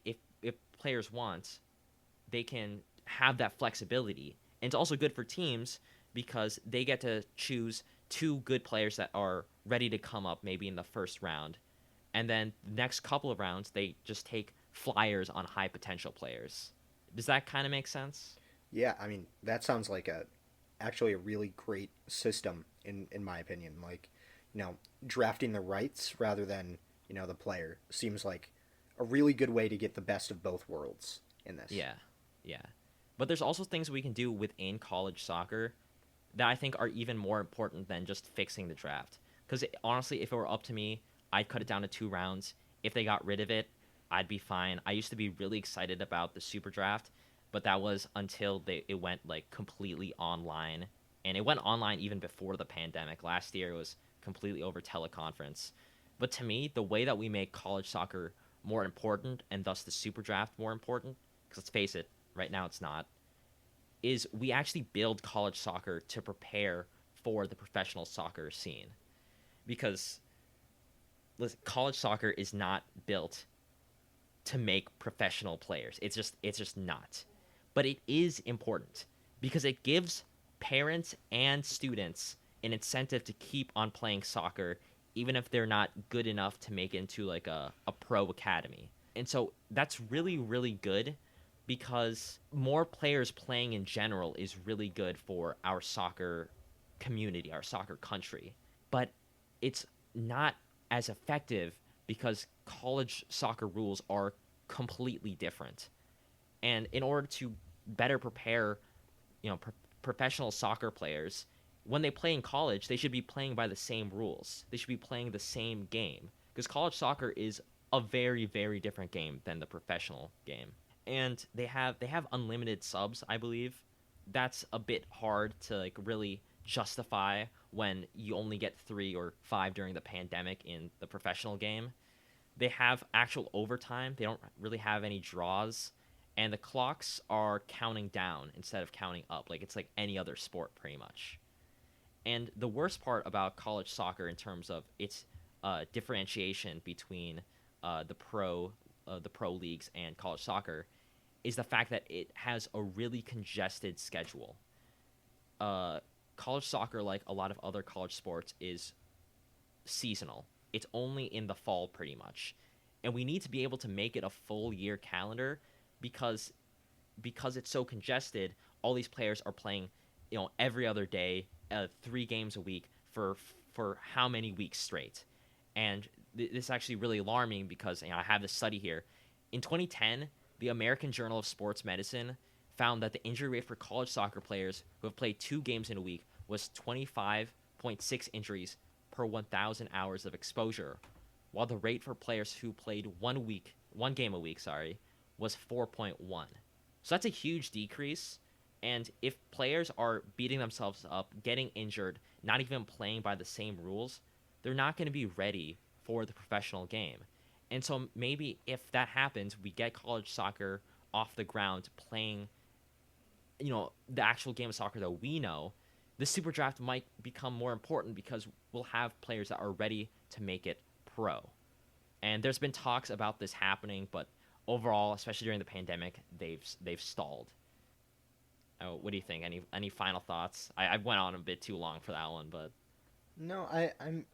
if players want, they can have that flexibility, and it's also good for teams because they get to choose 2 good players that are ready to come up maybe in the first round, and then the next couple of rounds they just take flyers on high potential players. Does that kind of make sense? Yeah, I mean that sounds like actually a really great system in my opinion. Like, drafting the rights rather than the player seems like a really good way to get the best of both worlds in this. Yeah, yeah. But there's also things we can do within college soccer that I think are even more important than just fixing the draft. Because honestly, if it were up to me, I'd cut it down to 2 rounds. If they got rid of it, I'd be fine. I used to be really excited about the Super Draft, but that was until it went like completely online. And it went online even before the pandemic. Last year it was completely over teleconference. But to me, the way that we make college soccer more important, and thus the Super Draft more important, because let's face it, right now it's not, is we actually build college soccer to prepare for the professional soccer scene. Because listen, college soccer is not built to make professional players. It's just not. But it is important because it gives parents and students an incentive to keep on playing soccer even if they're not good enough to make it into like a pro academy. And so that's really, really good because more players playing in general is really good for our soccer community, our soccer country. But it's not as effective because college soccer rules are completely different. And in order to better prepare, professional soccer players, when they play in college, they should be playing by the same rules. They should be playing the same game because college soccer is a very, very different game than the professional game. And they have unlimited subs, I believe. That's a bit hard to like really justify when you only get 3 or 5 during the pandemic in the professional game. They have actual overtime. They don't really have any draws, and the clocks are counting down instead of counting up. Like it's like any other sport pretty much. And the worst part about college soccer in terms of its differentiation between the pro leagues and college soccer is the fact that it has a really congested schedule. College soccer, like a lot of other college sports, is seasonal. it's only in the fall pretty much. And we need to be able to make it a full year calendar because it's so congested. All these players are playing, every other day, 3 games a week for how many weeks straight. And this is actually really alarming because I have this study here. In 2010, the American Journal of Sports Medicine found that the injury rate for college soccer players who have played 2 games in a week was 25.6 injuries per 1,000 hours of exposure, while the rate for players who played one game a week, was 4.1. So that's a huge decrease. And if players are beating themselves up, getting injured, not even playing by the same rules, they're not going to be ready for the professional game. And so maybe if that happens, we get college soccer off the ground playing, the actual game of soccer that we know, the Super Draft might become more important because we'll have players that are ready to make it pro. And there's been talks about this happening, but overall, especially during the pandemic, they've stalled. What do you think? Any final thoughts? I went on a bit too long for that one, but no,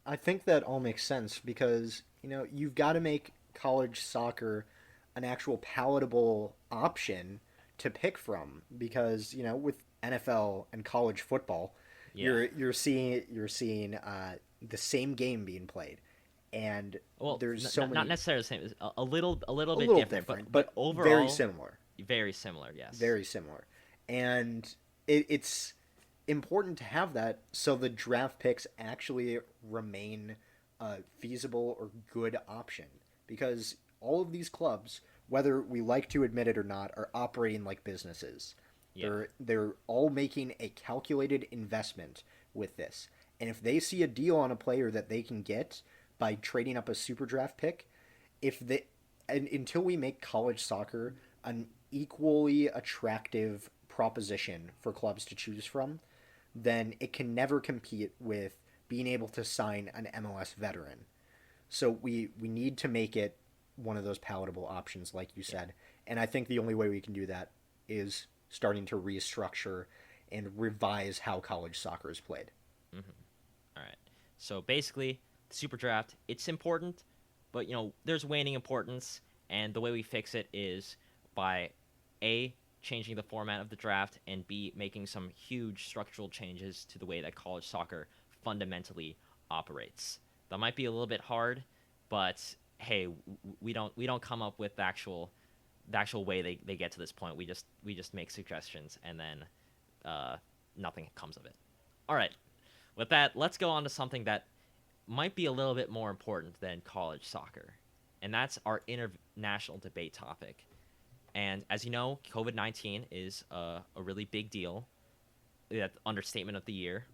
I think that all makes sense because you've got to make college soccer an actual palatable option to pick from because with NFL and college football, you're seeing the same game being played, and there's so many, not necessarily the same, a little bit different, but overall very similar. Very similar, yes. Very similar, and it's important to have that so the draft picks actually remain a feasible or good option because all of these clubs, whether we like to admit it or not, are operating like businesses. Yeah. They're all making a calculated investment with this. And if they see a deal on a player that they can get by trading up a super draft pick, until we make college soccer an equally attractive proposition for clubs to choose from, then it can never compete with being able to sign an MLS veteran. So we need to make it one of those palatable options, like you said. And I think the only way we can do that is starting to restructure and revise how college soccer is played. Mm-hmm. All right. So basically, the Super Draft, it's important, but there's waning importance, and the way we fix it is by A, changing the format of the draft, and B, making some huge structural changes to the way that college soccer fundamentally operates. That might be a little bit hard, but hey, we don't come up with the actual way they get to this point. We just make suggestions, and then nothing comes of it. All right. With that, let's go on to something that might be a little bit more important than college soccer, and that's our international debate topic. And as you know, COVID-19 is a really big deal. That's understatement of the year.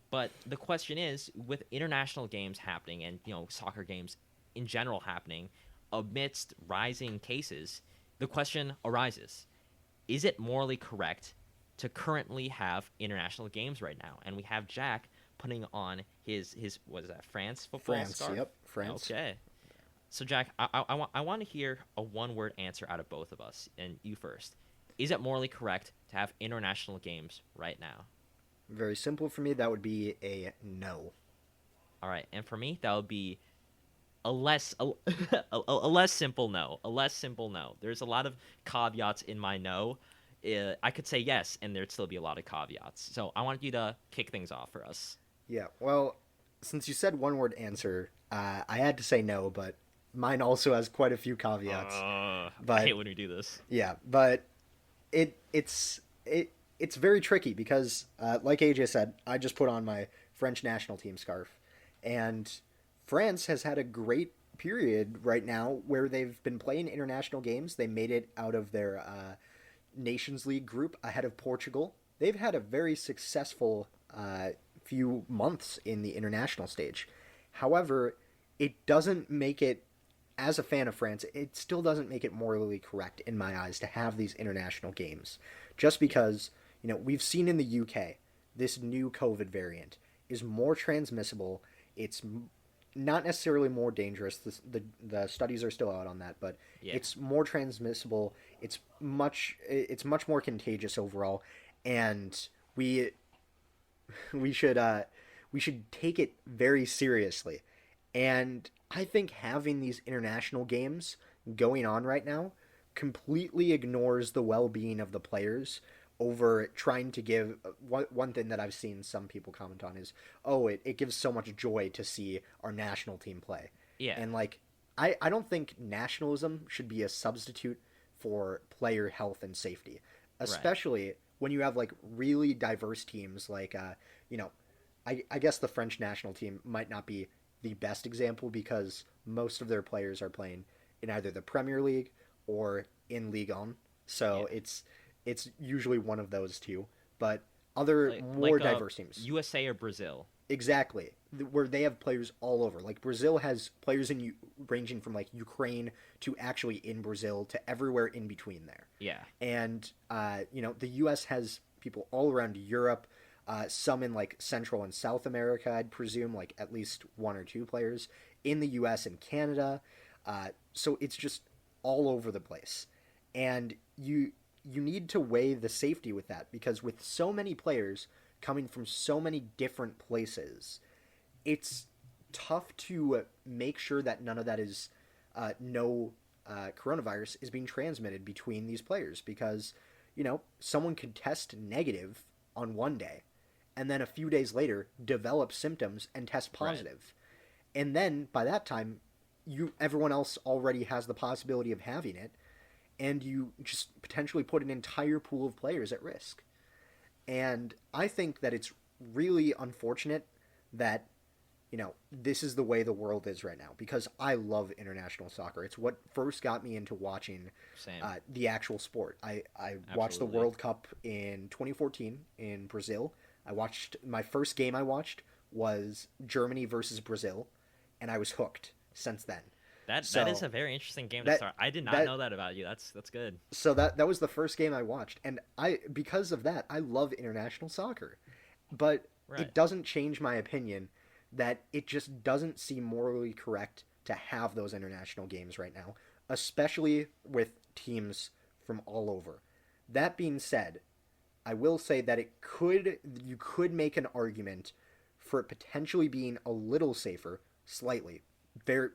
But the question is, with international games happening and soccer games in general happening amidst rising cases, the question arises: is it morally correct to currently have international games right now? And we have Jack putting on his what is that, France football scarf? Yep, France. Okay. So Jack, I want to hear a one-word answer out of both of us, and you first. Is it morally correct to have international games right now? Very simple for me. That would be a no. All right, and for me, that would be a less simple no. A less simple no. There's a lot of caveats in my no. I could say yes, and there'd still be a lot of caveats. So I want you to kick things off for us. Yeah, well, since you said one-word answer, I had to say no, but mine also has quite a few caveats. But I hate when we do this. Yeah, but it's very tricky because, like AJ said, I just put on my French national team scarf, and France has had a great period right now where they've been playing international games. They made it out of their Nations League group ahead of Portugal. They've had a very successful few months in the international stage. However, it doesn't make it, as a fan of France, it still doesn't make it morally correct in my eyes to have these international games. Just because, we've seen in the UK, this new COVID variant is more transmissible. It's not necessarily more dangerous. The studies are still out on that, but It's more transmissible. It's much more contagious overall, and we should take it very seriously. And I think having these international games going on right now completely ignores the well-being of the players over trying to give one thing that I've seen some people comment on is, oh, it gives so much joy to see our national team play. Yeah. And like I don't think nationalism should be a substitute for player health and safety, Right. especially when you have like really diverse teams like you know I guess the French national team might not be the best example because most of their players are playing in either the Premier League or in Ligue 1. So Yeah. it's usually one of those two. But other Like more like diverse teams, USA or Brazil. exactly, where they have players all over. Like Brazil has players ranging from like Ukraine to actually in Brazil to everywhere in between there. Yeah. And the U.S. has people all around Europe, some in like Central and South America, I'd presume, like at least one or two players in the U.S. and Canada. So it's just all over the place, and you need to weigh the safety with that because with so many players coming from so many different places, it's tough to make sure that none of that is no coronavirus is being transmitted between these players because someone could test negative on one day and then a few days later develop symptoms and test Right. positive, and then by that time everyone else already has the possibility of having it, and you just potentially put an entire pool of players at risk. And I think that it's really unfortunate that this is the way the world is right now because I love international soccer. It's what first got me into watching Same. the actual sport. I watched the Absolutely. World Cup in 2014 in Brazil. My first game I watched was Germany versus Brazil, and I was hooked since then. That is So a very interesting game to that start. I did not that know that about you. That's good. that was the first game I watched, and because of that I love international soccer. But Right. it doesn't change my opinion that it just doesn't seem morally correct to have those international games right now, especially with teams from all over. That being said, I will say that you could make an argument for it potentially being a little safer, slightly, very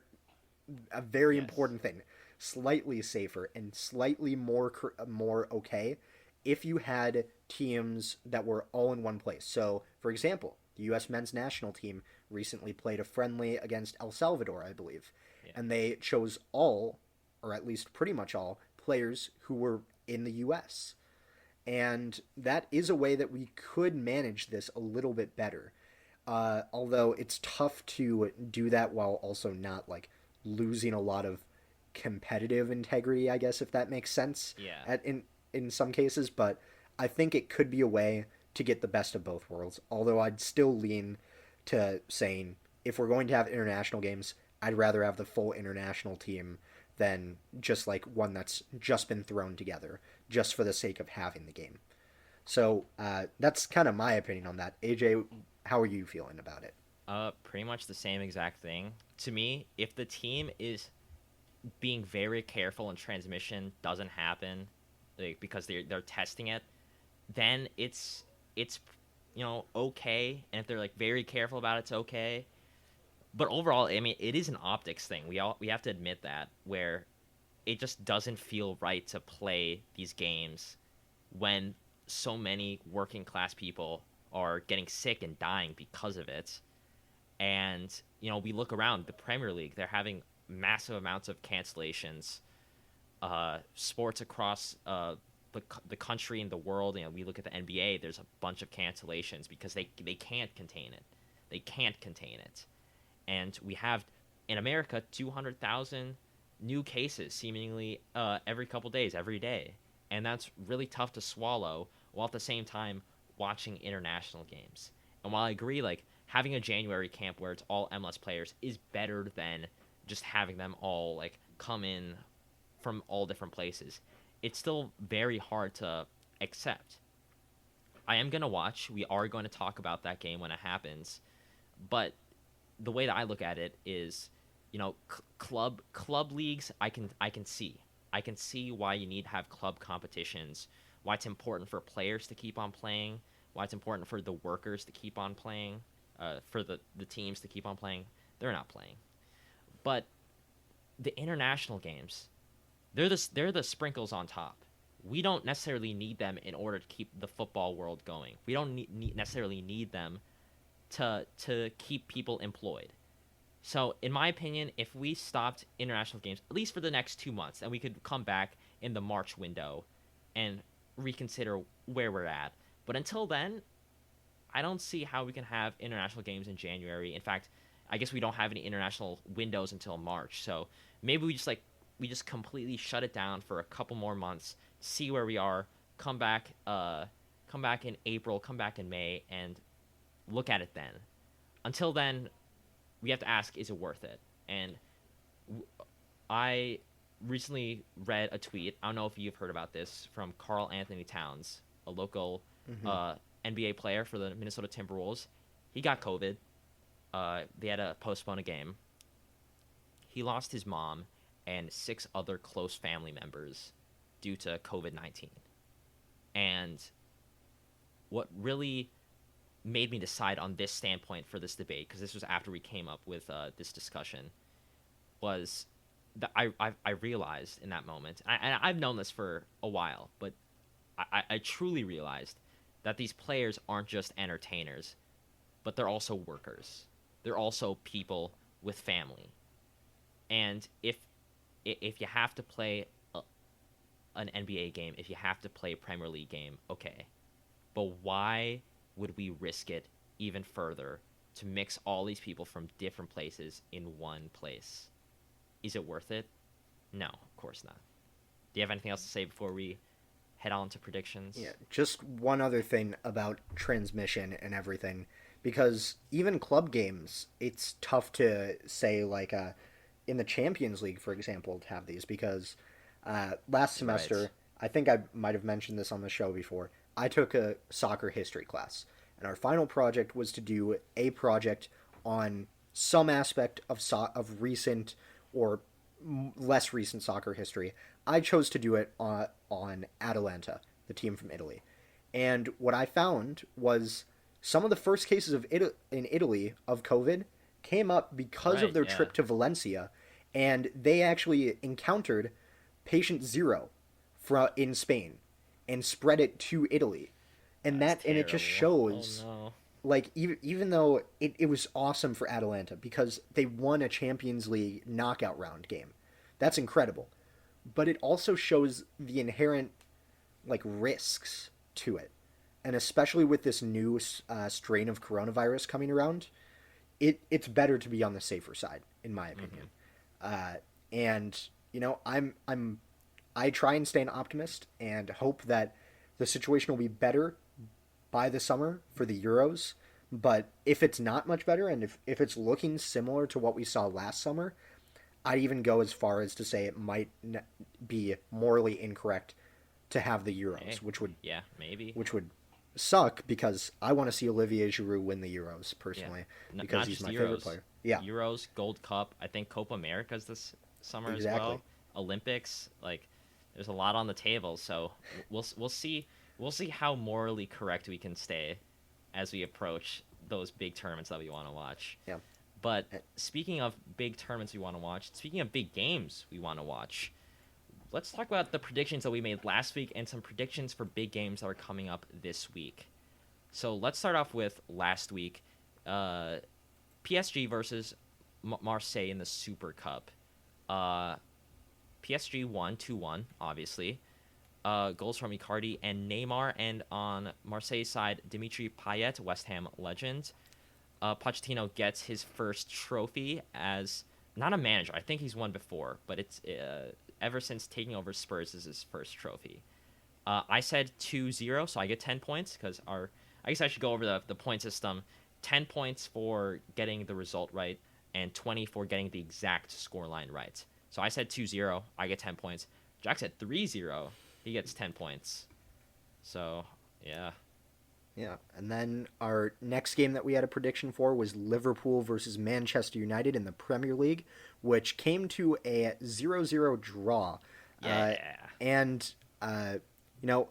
a very Yes. important thing, slightly safer and slightly more okay if you had teams that were all in one place. So, for example, the U.S. men's national team recently played a friendly against El Salvador, I believe, Yeah. and they chose all, or at least pretty much all, players who were in the U.S. And that is a way that we could manage this a little bit better. Although it's tough to do that while also not like losing a lot of competitive integrity, I guess, if that makes sense Yeah. in some cases. But I think it could be a way to get the best of both worlds. Although I'd still lean to saying if we're going to have international games, I'd rather have the full international team than just like one that's just been thrown together just for the sake of having the game. So that's kind of my opinion on that. AJ, how are you feeling about it? Pretty much the same exact thing. To me, if the team is being very careful and transmission doesn't happen, like because they're testing it, then it's okay. And if they're like very careful about it, it's okay. But overall, I mean, it is an optics thing. We have to admit that where it just doesn't feel right to play these games when so many working class people are getting sick and dying because of it. And we look around the Premier League; they're having massive amounts of cancellations. Sports across the country and the world. We look at the NBA. There's a bunch of cancellations because they can't contain it. They can't contain it, and we have in America 200,000 new cases seemingly every couple days, every day, and that's really tough to swallow. While at the same time watching international games. And while I agree, like having a January camp where it's all MLS players is better than just having them all like come in from all different places. It's still very hard to accept. I am gonna watch. We are going to talk about that game when it happens, but the way that I look at it is, club leagues. I can see why you need to have club competitions. Why it's important for players to keep on playing. Why it's important for the workers to keep on playing. For the teams to keep on playing. They're not playing. But the international games, they're the sprinkles on top. We don't necessarily need them in order to keep the football world going. We don't necessarily need them to keep people employed. So, in my opinion, if we stopped international games, at least for the next 2 months, and we could come back in the March window and reconsider where we're at. But until then, I don't see how we can have international games in January. In fact, I guess we don't have any international windows until March. So maybe we just completely shut it down for a couple more months, see where we are, come back in April, come back in May, and look at it then. Until then, we have to ask, is it worth it? And I recently read a tweet. I don't know if you've heard about this from Karl Anthony Towns, a local NBA player for the Minnesota Timberwolves. He got COVID. They had to postpone a game. He lost his mom and 6 other close family members due to COVID-19. And what really made me decide on this standpoint for this debate, because this was after we came up with this discussion, was that I realized in that moment, and I've known this for a while, but I truly realized that these players aren't just entertainers, but they're also workers. They're also people with family. And if you have to play an NBA game, if you have to play a Premier League game, okay. But why would we risk it even further to mix all these people from different places in one place? Is it worth it? No, of course not. Do you have anything else to say before we head on to predictions? Yeah, just one other thing about transmission and everything, because even club games, it's tough to say, like, in the Champions League, for example, to have these, because last semester, right. I think I might have mentioned this on the show before, I took a soccer history class, and our final project was to do a project on some aspect of recent or less recent soccer history. I chose to do it on Atalanta, the team from Italy. And what I found was some of the first cases in Italy of COVID came up because of their trip to Valencia, and they actually encountered patient 0 in Spain and spread it to Italy. And it just shows, like, even though it was awesome for Atalanta because they won a Champions League knockout round game. That's incredible. But it also shows the inherent, like, risks to it. And especially with this new strain of coronavirus coming around, it's better to be on the safer side, in my opinion. And, you know, I try and stay an optimist and hope that the situation will be better by the summer for the Euros. But if it's not much better, and if it's looking similar to what we saw last summer, I'd even go as far as to say it might be morally incorrect to have the Euros, which would suck because I want to see Olivier Giroud win the Euros personally because he's my favorite player. Yeah, Euros, Gold Cup. I think Copa America's this summer as well. Olympics, like, there's a lot on the table. So we'll see how morally correct we can stay as we approach those big tournaments that we want to watch. Yeah. But speaking of big tournaments we want to watch, speaking of big games we want to watch, let's talk about the predictions that we made last week and some predictions for big games that are coming up this week. So let's start off with last week. PSG versus Marseille in the Super Cup. PSG won 2-1, obviously. Goals from Icardi and Neymar, and on Marseille's side, Dimitri Payet, West Ham legend. Pochettino gets his first trophy as not a manager. I think he's won before, but it's ever since taking over Spurs is his first trophy. I said 2-0, so I get 10 points because I guess I should go over the point system. 10 points for getting the result right, and 20 for getting the exact scoreline right. So I said 2-0, I get 10 points. Jack said 3-0, he gets 10 points. So, yeah. Yeah, and then our next game that we had a prediction for was Liverpool versus Manchester United in the Premier League, which came to a 0-0 draw. And you know,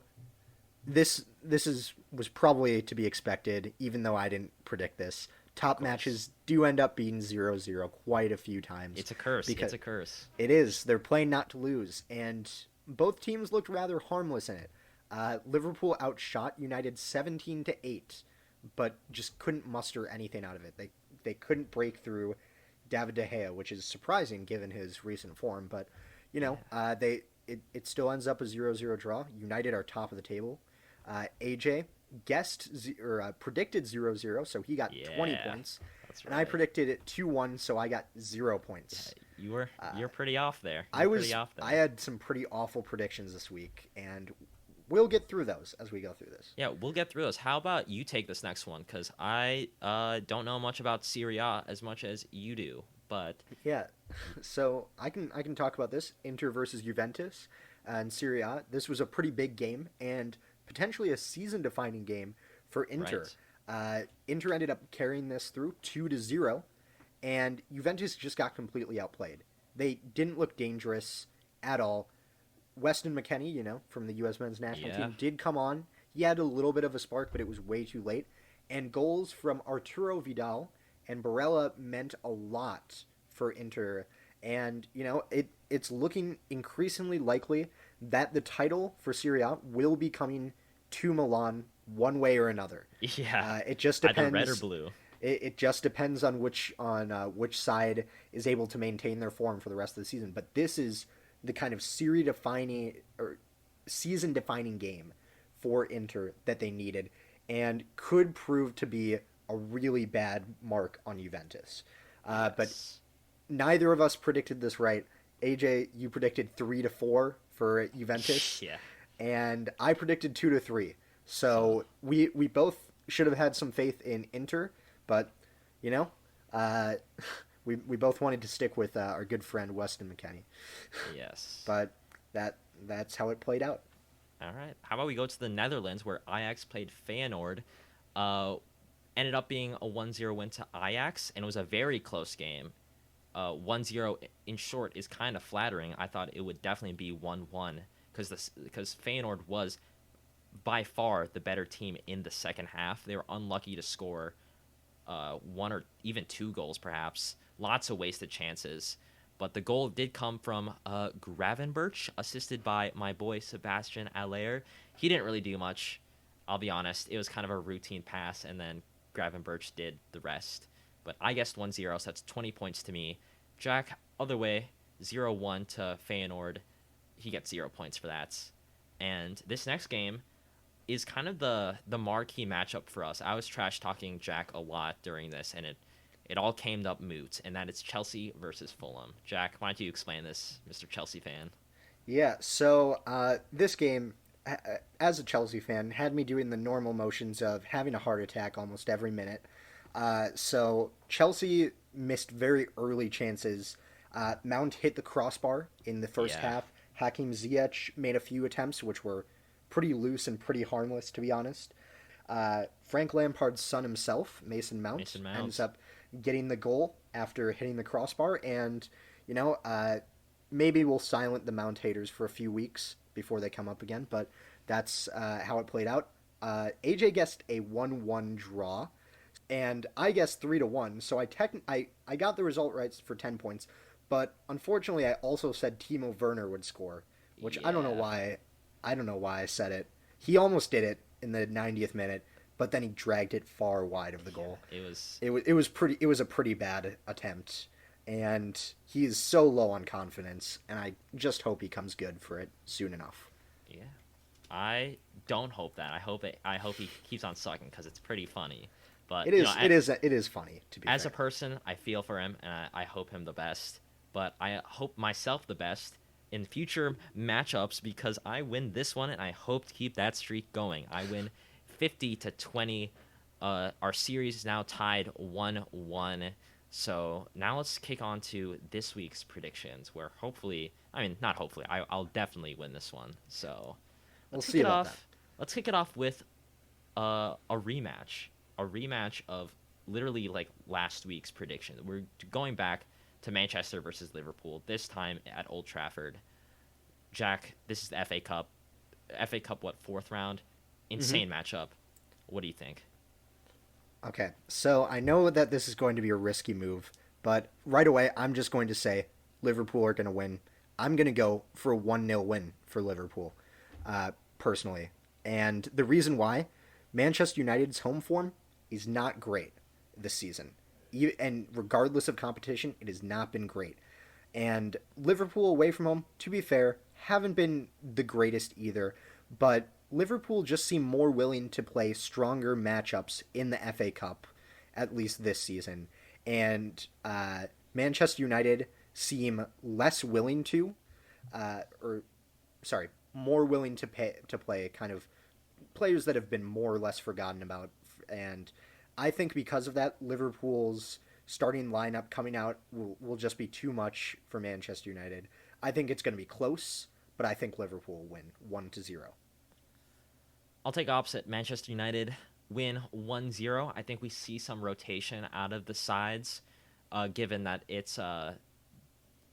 this was probably to be expected, even though I didn't predict this. top matches do end up being 0-0 quite a few times. It's a curse. It's a curse. It is. They're playing not to lose, and both teams looked rather harmless in it. Liverpool outshot United 17-8, but just couldn't muster anything out of it. They couldn't break through David De Gea, which is surprising given his recent form. But it still ends up a 0-0 draw. United are top of the table. AJ predicted 0-0, so he got 20 points. That's right. And I predicted it 2-1, so I got 0 points. Yeah, you're pretty off there. I had some pretty awful predictions this week, and we'll get through those as we go through this. Yeah, we'll get through those. How about you take this next one? Because I don't know much about Serie A as much as you do. But yeah, so I can talk about this. Inter versus Juventus and Serie A. This was a pretty big game and potentially a season-defining game for Inter. Right. Inter ended up carrying this through 2-0, and Juventus just got completely outplayed. They didn't look dangerous at all. Weston McKennie, from the U.S. men's national team, did come on. He had a little bit of a spark, but it was way too late. And goals from Arturo Vidal and Barella meant a lot for Inter. And, it's looking increasingly likely that the title for Serie A will be coming to Milan one way or another. Yeah, it just depends. Either red or blue. It just depends on which side is able to maintain their form for the rest of the season. But this is the kind of season-defining game for Inter that they needed, and could prove to be a really bad mark on Juventus. Yes. But neither of us predicted this right. AJ, you predicted 3-4 for Juventus. Yeah. And I predicted 2-3. So we both should have had some faith in Inter, but we both wanted to stick with our good friend Weston McKennie. Yes. But that's how it played out. All right. How about we go to the Netherlands, where Ajax played Feyenoord. Ended up being a 1-0 win to Ajax, and it was a very close game. 1-0 in short is kind of flattering. I thought it would definitely be 1-1 because Feyenoord was by far the better team in the second half. They were unlucky to score one or even two goals, perhaps. Lots of wasted chances. But the goal did come from Gravenberch, assisted by my boy Sebastian Aller. He didn't really do much, I'll be honest. It was kind of a routine pass, and then Gravenberch did the rest. But I guessed 1-0, so that's 20 points to me. Jack, other way, 0-1 to Feyenoord. He gets 0 points for that. And this next game is kind of the marquee matchup for us. I was trash-talking Jack a lot during this, and it all came up moot, and that is Chelsea versus Fulham. Jack, why don't you explain this, Mr. Chelsea fan? Yeah, so this game, as a Chelsea fan, had me doing the normal motions of having a heart attack almost every minute. So Chelsea missed very early chances. Mount hit the crossbar in the first half. Hakim Ziyech made a few attempts, which were pretty loose and pretty harmless, to be honest. Frank Lampard's son himself, Mason Mount, ends up getting the goal after hitting the crossbar. And, maybe we'll silent the Mount haters for a few weeks before they come up again. But that's how it played out. AJ guessed a 1-1 draw. And I guessed 3-1, so I got the result right for 10 points, but unfortunately I also said Timo Werner would score, which I don't know why I said it. He almost did it in the 90th minute, but then he dragged it far wide of the goal. It was a pretty bad attempt, and he is so low on confidence, and I just hope he comes good for it soon enough. Yeah. I don't hope that. I hope he keeps on sucking, because it's pretty funny. But it is funny, to be as fair. A person, I feel for him, and I hope him the best. But I hope myself the best in future matchups, because I win this one, and I hope to keep that streak going. I win 50-20. Our series is now tied 1-1. So now let's kick on to this week's predictions, where I'll definitely win this one. So let's kick it off with a rematch. A rematch of literally like last week's prediction. We're going back to Manchester versus Liverpool, this time at Old Trafford. Jack, this is the FA Cup. FA Cup, fourth round? Insane matchup. What do you think? Okay, so I know that this is going to be a risky move, but right away I'm just going to say Liverpool are going to win. I'm going to go for a 1-0 win for Liverpool, personally. And the reason why, Manchester United's home form is not great this season. And regardless of competition, it has not been great. And Liverpool away from home, to be fair, haven't been the greatest either, but Liverpool just seem more willing to play stronger matchups in the FA Cup, at least this season. And Manchester United seem less willing to, or sorry, more willing to play kind of players that have been more or less forgotten about. And I think because of that, Liverpool's starting lineup coming out will just be too much for Manchester United. I think it's going to be close, but I think Liverpool will win 1-0. I'll take opposite. Manchester United win 1-0. I think we see some rotation out of the sides, given that it's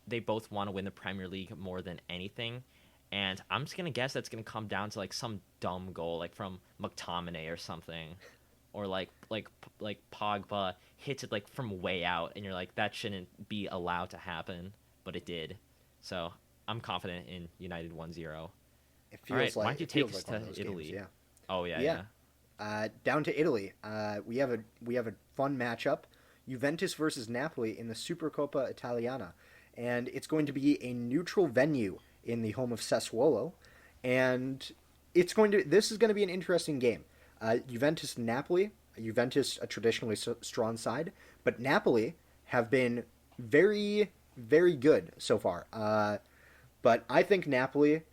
they both want to win the Premier League more than anything. And I'm just going to guess that's going to come down to like some dumb goal, like from McTominay or something. Or like Pogba hits it like from way out, and you're like, that shouldn't be allowed to happen, but it did. So I'm confident in United 1-0. It feels All right, like why don't you take us to Italy? Games, yeah. Oh yeah, Yeah. yeah. Down to Italy. We have a fun matchup: Juventus versus Napoli in the Supercopa Italiana, and it's going to be a neutral venue in the home of Sassuolo, and this is going to be an interesting game. Juventus Napoli. Juventus, a traditionally strong side, but Napoli have been very, very good so far. But I think Napoli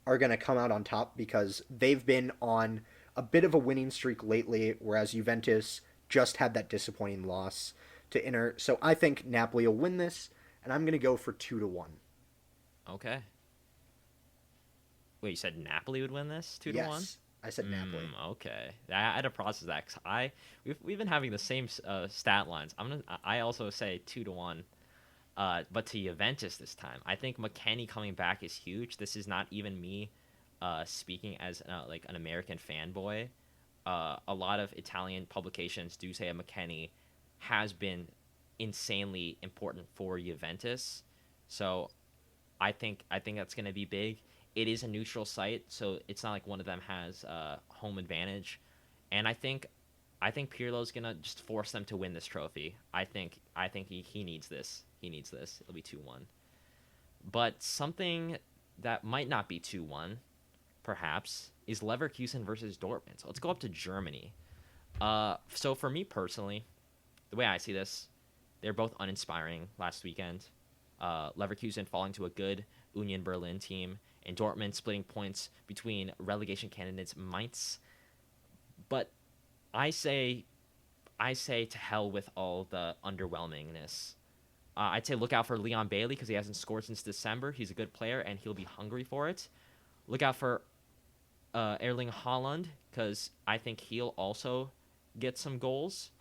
are going to come out on top because they've been on a bit of a winning streak lately, whereas Juventus just had that disappointing loss to Inter. So I think Napoli will win this, and I'm going to go for 2-1. Okay. Wait, you said Napoli would win this 2-1? Yes, I said Napoli. Okay, I had to process that because we've been having the same stat lines. I also say 2-1, but to Juventus this time. I think McKennie coming back is huge. This is not even me, speaking as like an American fanboy. A lot of Italian publications do say McKennie has been insanely important for Juventus. So I think that's going to be big. It is a neutral site, so it's not like one of them has home advantage. And I think Pirlo's gonna just force them to win this trophy. I think he needs this. He needs this. It'll be 2-1. But something that might not be 2-1, perhaps, is Leverkusen versus Dortmund. So let's go up to Germany. So for me personally, the way I see this, they're both uninspiring last weekend. Leverkusen falling to a good Union Berlin team, and Dortmund splitting points between relegation candidates Mainz. But I say to hell with all the underwhelmingness. I'd say look out for Leon Bailey because he hasn't scored since December. He's a good player, and he'll be hungry for it. Look out for Erling Haaland because I think he'll also get some goals.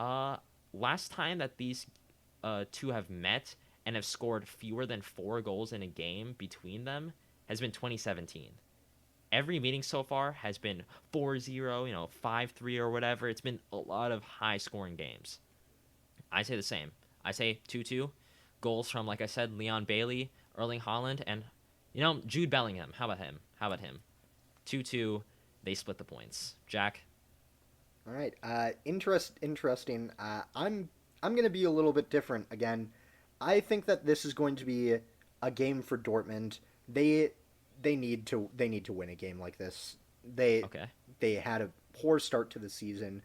Last time that these two have met and have scored fewer than 4 goals in a game between them has been 2017. Every meeting so far has been 4-0, 5-3 or whatever. It's been a lot of high-scoring games. I say the same. I say 2-2. Goals from, like I said, Leon Bailey, Erling Haaland, and, Jude Bellingham. How about him? 2-2. They split the points. Jack? All right. Interesting. I'm going to be a little bit different again. I think that this is going to be a game for Dortmund. They need to win a game like this. They had a poor start to the season,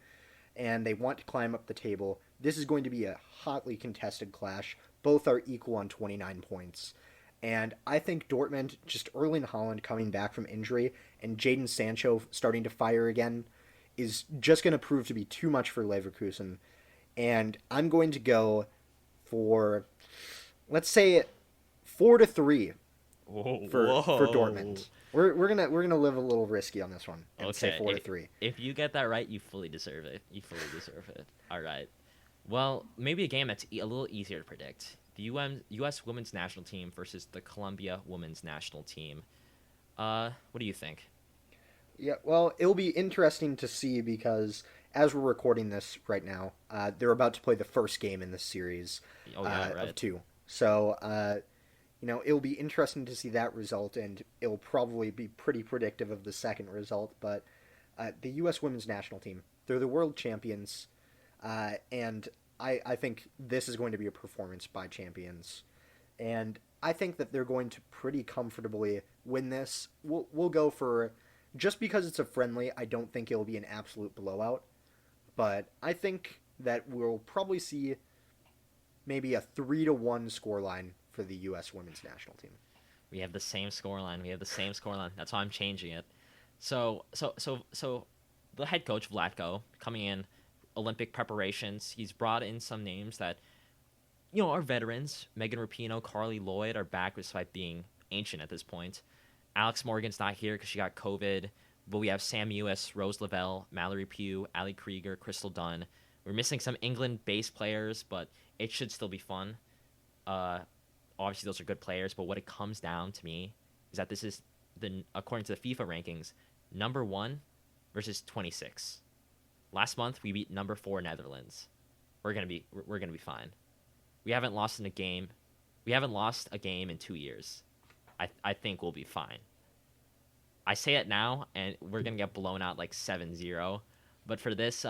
and they want to climb up the table. This is going to be a hotly contested clash. Both are equal on 29 points. And I think Dortmund, just Erling Haaland coming back from injury and Jadon Sancho starting to fire again, is just going to prove to be too much for Leverkusen. And I'm going to go for, let's say, 4-3 for Dortmund. We're gonna live a little risky on this one and say 4-3. If you get that right, you fully deserve it. All right. Well, maybe a game that's a little easier to predict. The U.S. Women's National Team versus the Colombia Women's National Team. What do you think? Yeah, well, it'll be interesting to see because as we're recording this right now, they're about to play the first game in this series Oh yeah, of right. two. So, it'll be interesting to see that result, and it'll probably be pretty predictive of the second result. But the U.S. women's national team, they're the world champions, and I think this is going to be a performance by champions. And I think that they're going to pretty comfortably win this. We'll go for just because it's a friendly. I don't think it'll be an absolute blowout, but I think that we'll probably see maybe a 3-1 scoreline for the U.S. women's national team. We have the same scoreline. We have the same scoreline. That's why I'm changing it. So, the head coach Vlatko coming in, Olympic preparations. He's brought in some names that are veterans. Megan Rapinoe, Carly Lloyd are back despite being ancient at this point. Alex Morgan's not here because she got COVID. But we have Sam Ewis, Rose Lavelle, Mallory Pugh, Ali Krieger, Crystal Dunn. We're missing some England-based players, but it should still be fun. Obviously, those are good players, but what it comes down to me is that this is, according to the FIFA rankings, number 1 versus 26. Last month, we beat number 4 Netherlands. We're gonna be fine. We haven't lost in a game. We haven't lost a game in 2 years. I think we'll be fine. I say it now, and we're gonna get blown out like 7-0. But for this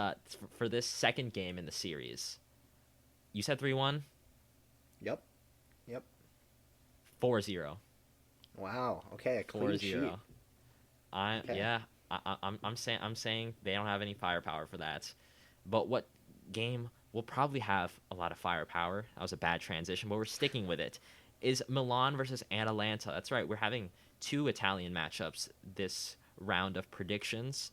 second game in the series, you said 3-1. Yep. Yep. 4-0. Wow. Okay. A clean sheet. Yeah. I'm saying they don't have any firepower for that. But what game will probably have a lot of firepower? That was a bad transition, but we're sticking with it. Is Milan versus Atalanta. That's right. We're having 2 Italian matchups this round of predictions.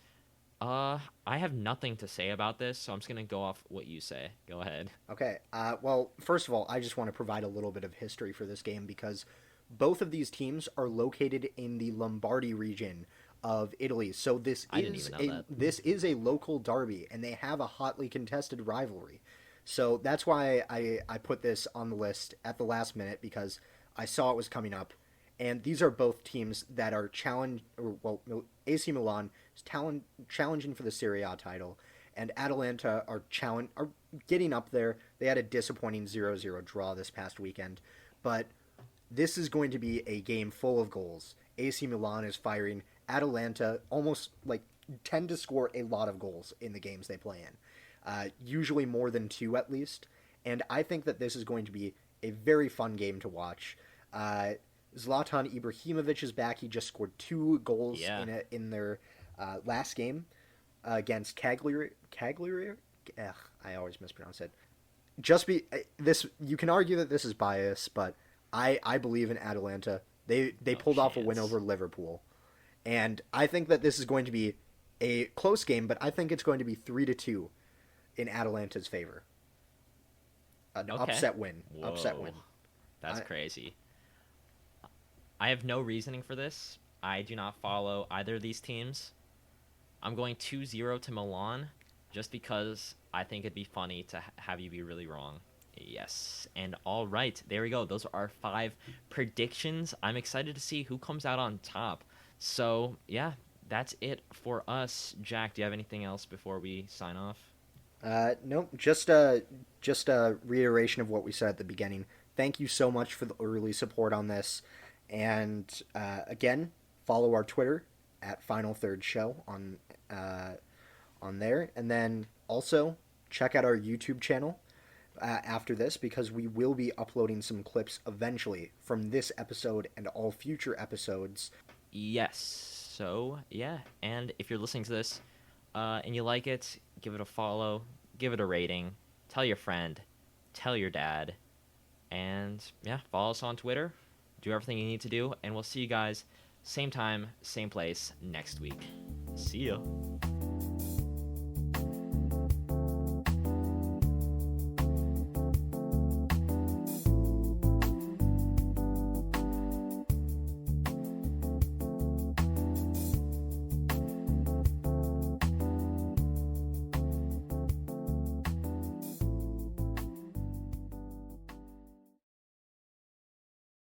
I have nothing to say about this, so I'm just gonna go off what you say. Go ahead. Okay. Well, first of all, I just want to provide a little bit of history for this game because both of these teams are located in the Lombardy region of Italy. So I didn't even know that. this is a local derby, and they have a hotly contested rivalry. So that's why I put this on the list at the last minute because I saw it was coming up. And these are both teams that are AC Milan is challenging for the Serie A title, and Atalanta are getting up there. They had a disappointing 0-0 draw this past weekend, but this is going to be a game full of goals. AC Milan is firing. Atalanta almost tend to score a lot of goals in the games they play in, usually more than 2 at least. And I think that this is going to be a very fun game to watch. Zlatan Ibrahimovic is back. He just scored 2 goals in their last game against Cagliari. I always mispronounce it. You can argue that this is bias, but I believe in Atalanta. They pulled off a win over Liverpool, and I think that this is going to be a close game, but I think it's going to be 3-2 in Atalanta's favor. An upset win. Whoa. Upset win. That's crazy. I have no reasoning for this. I do not follow either of these teams. I'm going 2-0 to Milan just because I think it'd be funny to have you be really wrong. Yes. And all right, there we go. Those are our 5 predictions. I'm excited to see who comes out on top. So, yeah, that's it for us. Jack, do you have anything else before we sign off? Nope. Just a reiteration of what we said at the beginning. Thank you so much for the early support on this. And again, follow our Twitter at Final Third Show on there, and then also check out our YouTube channel after this because we will be uploading some clips eventually from this episode and all future episodes. Yes. So yeah, and if you're listening to this and you like it, give it a follow, give it a rating, tell your friend, tell your dad, and yeah, follow us on Twitter. Do everything you need to do, and we'll see you guys same time, same place next week. See ya.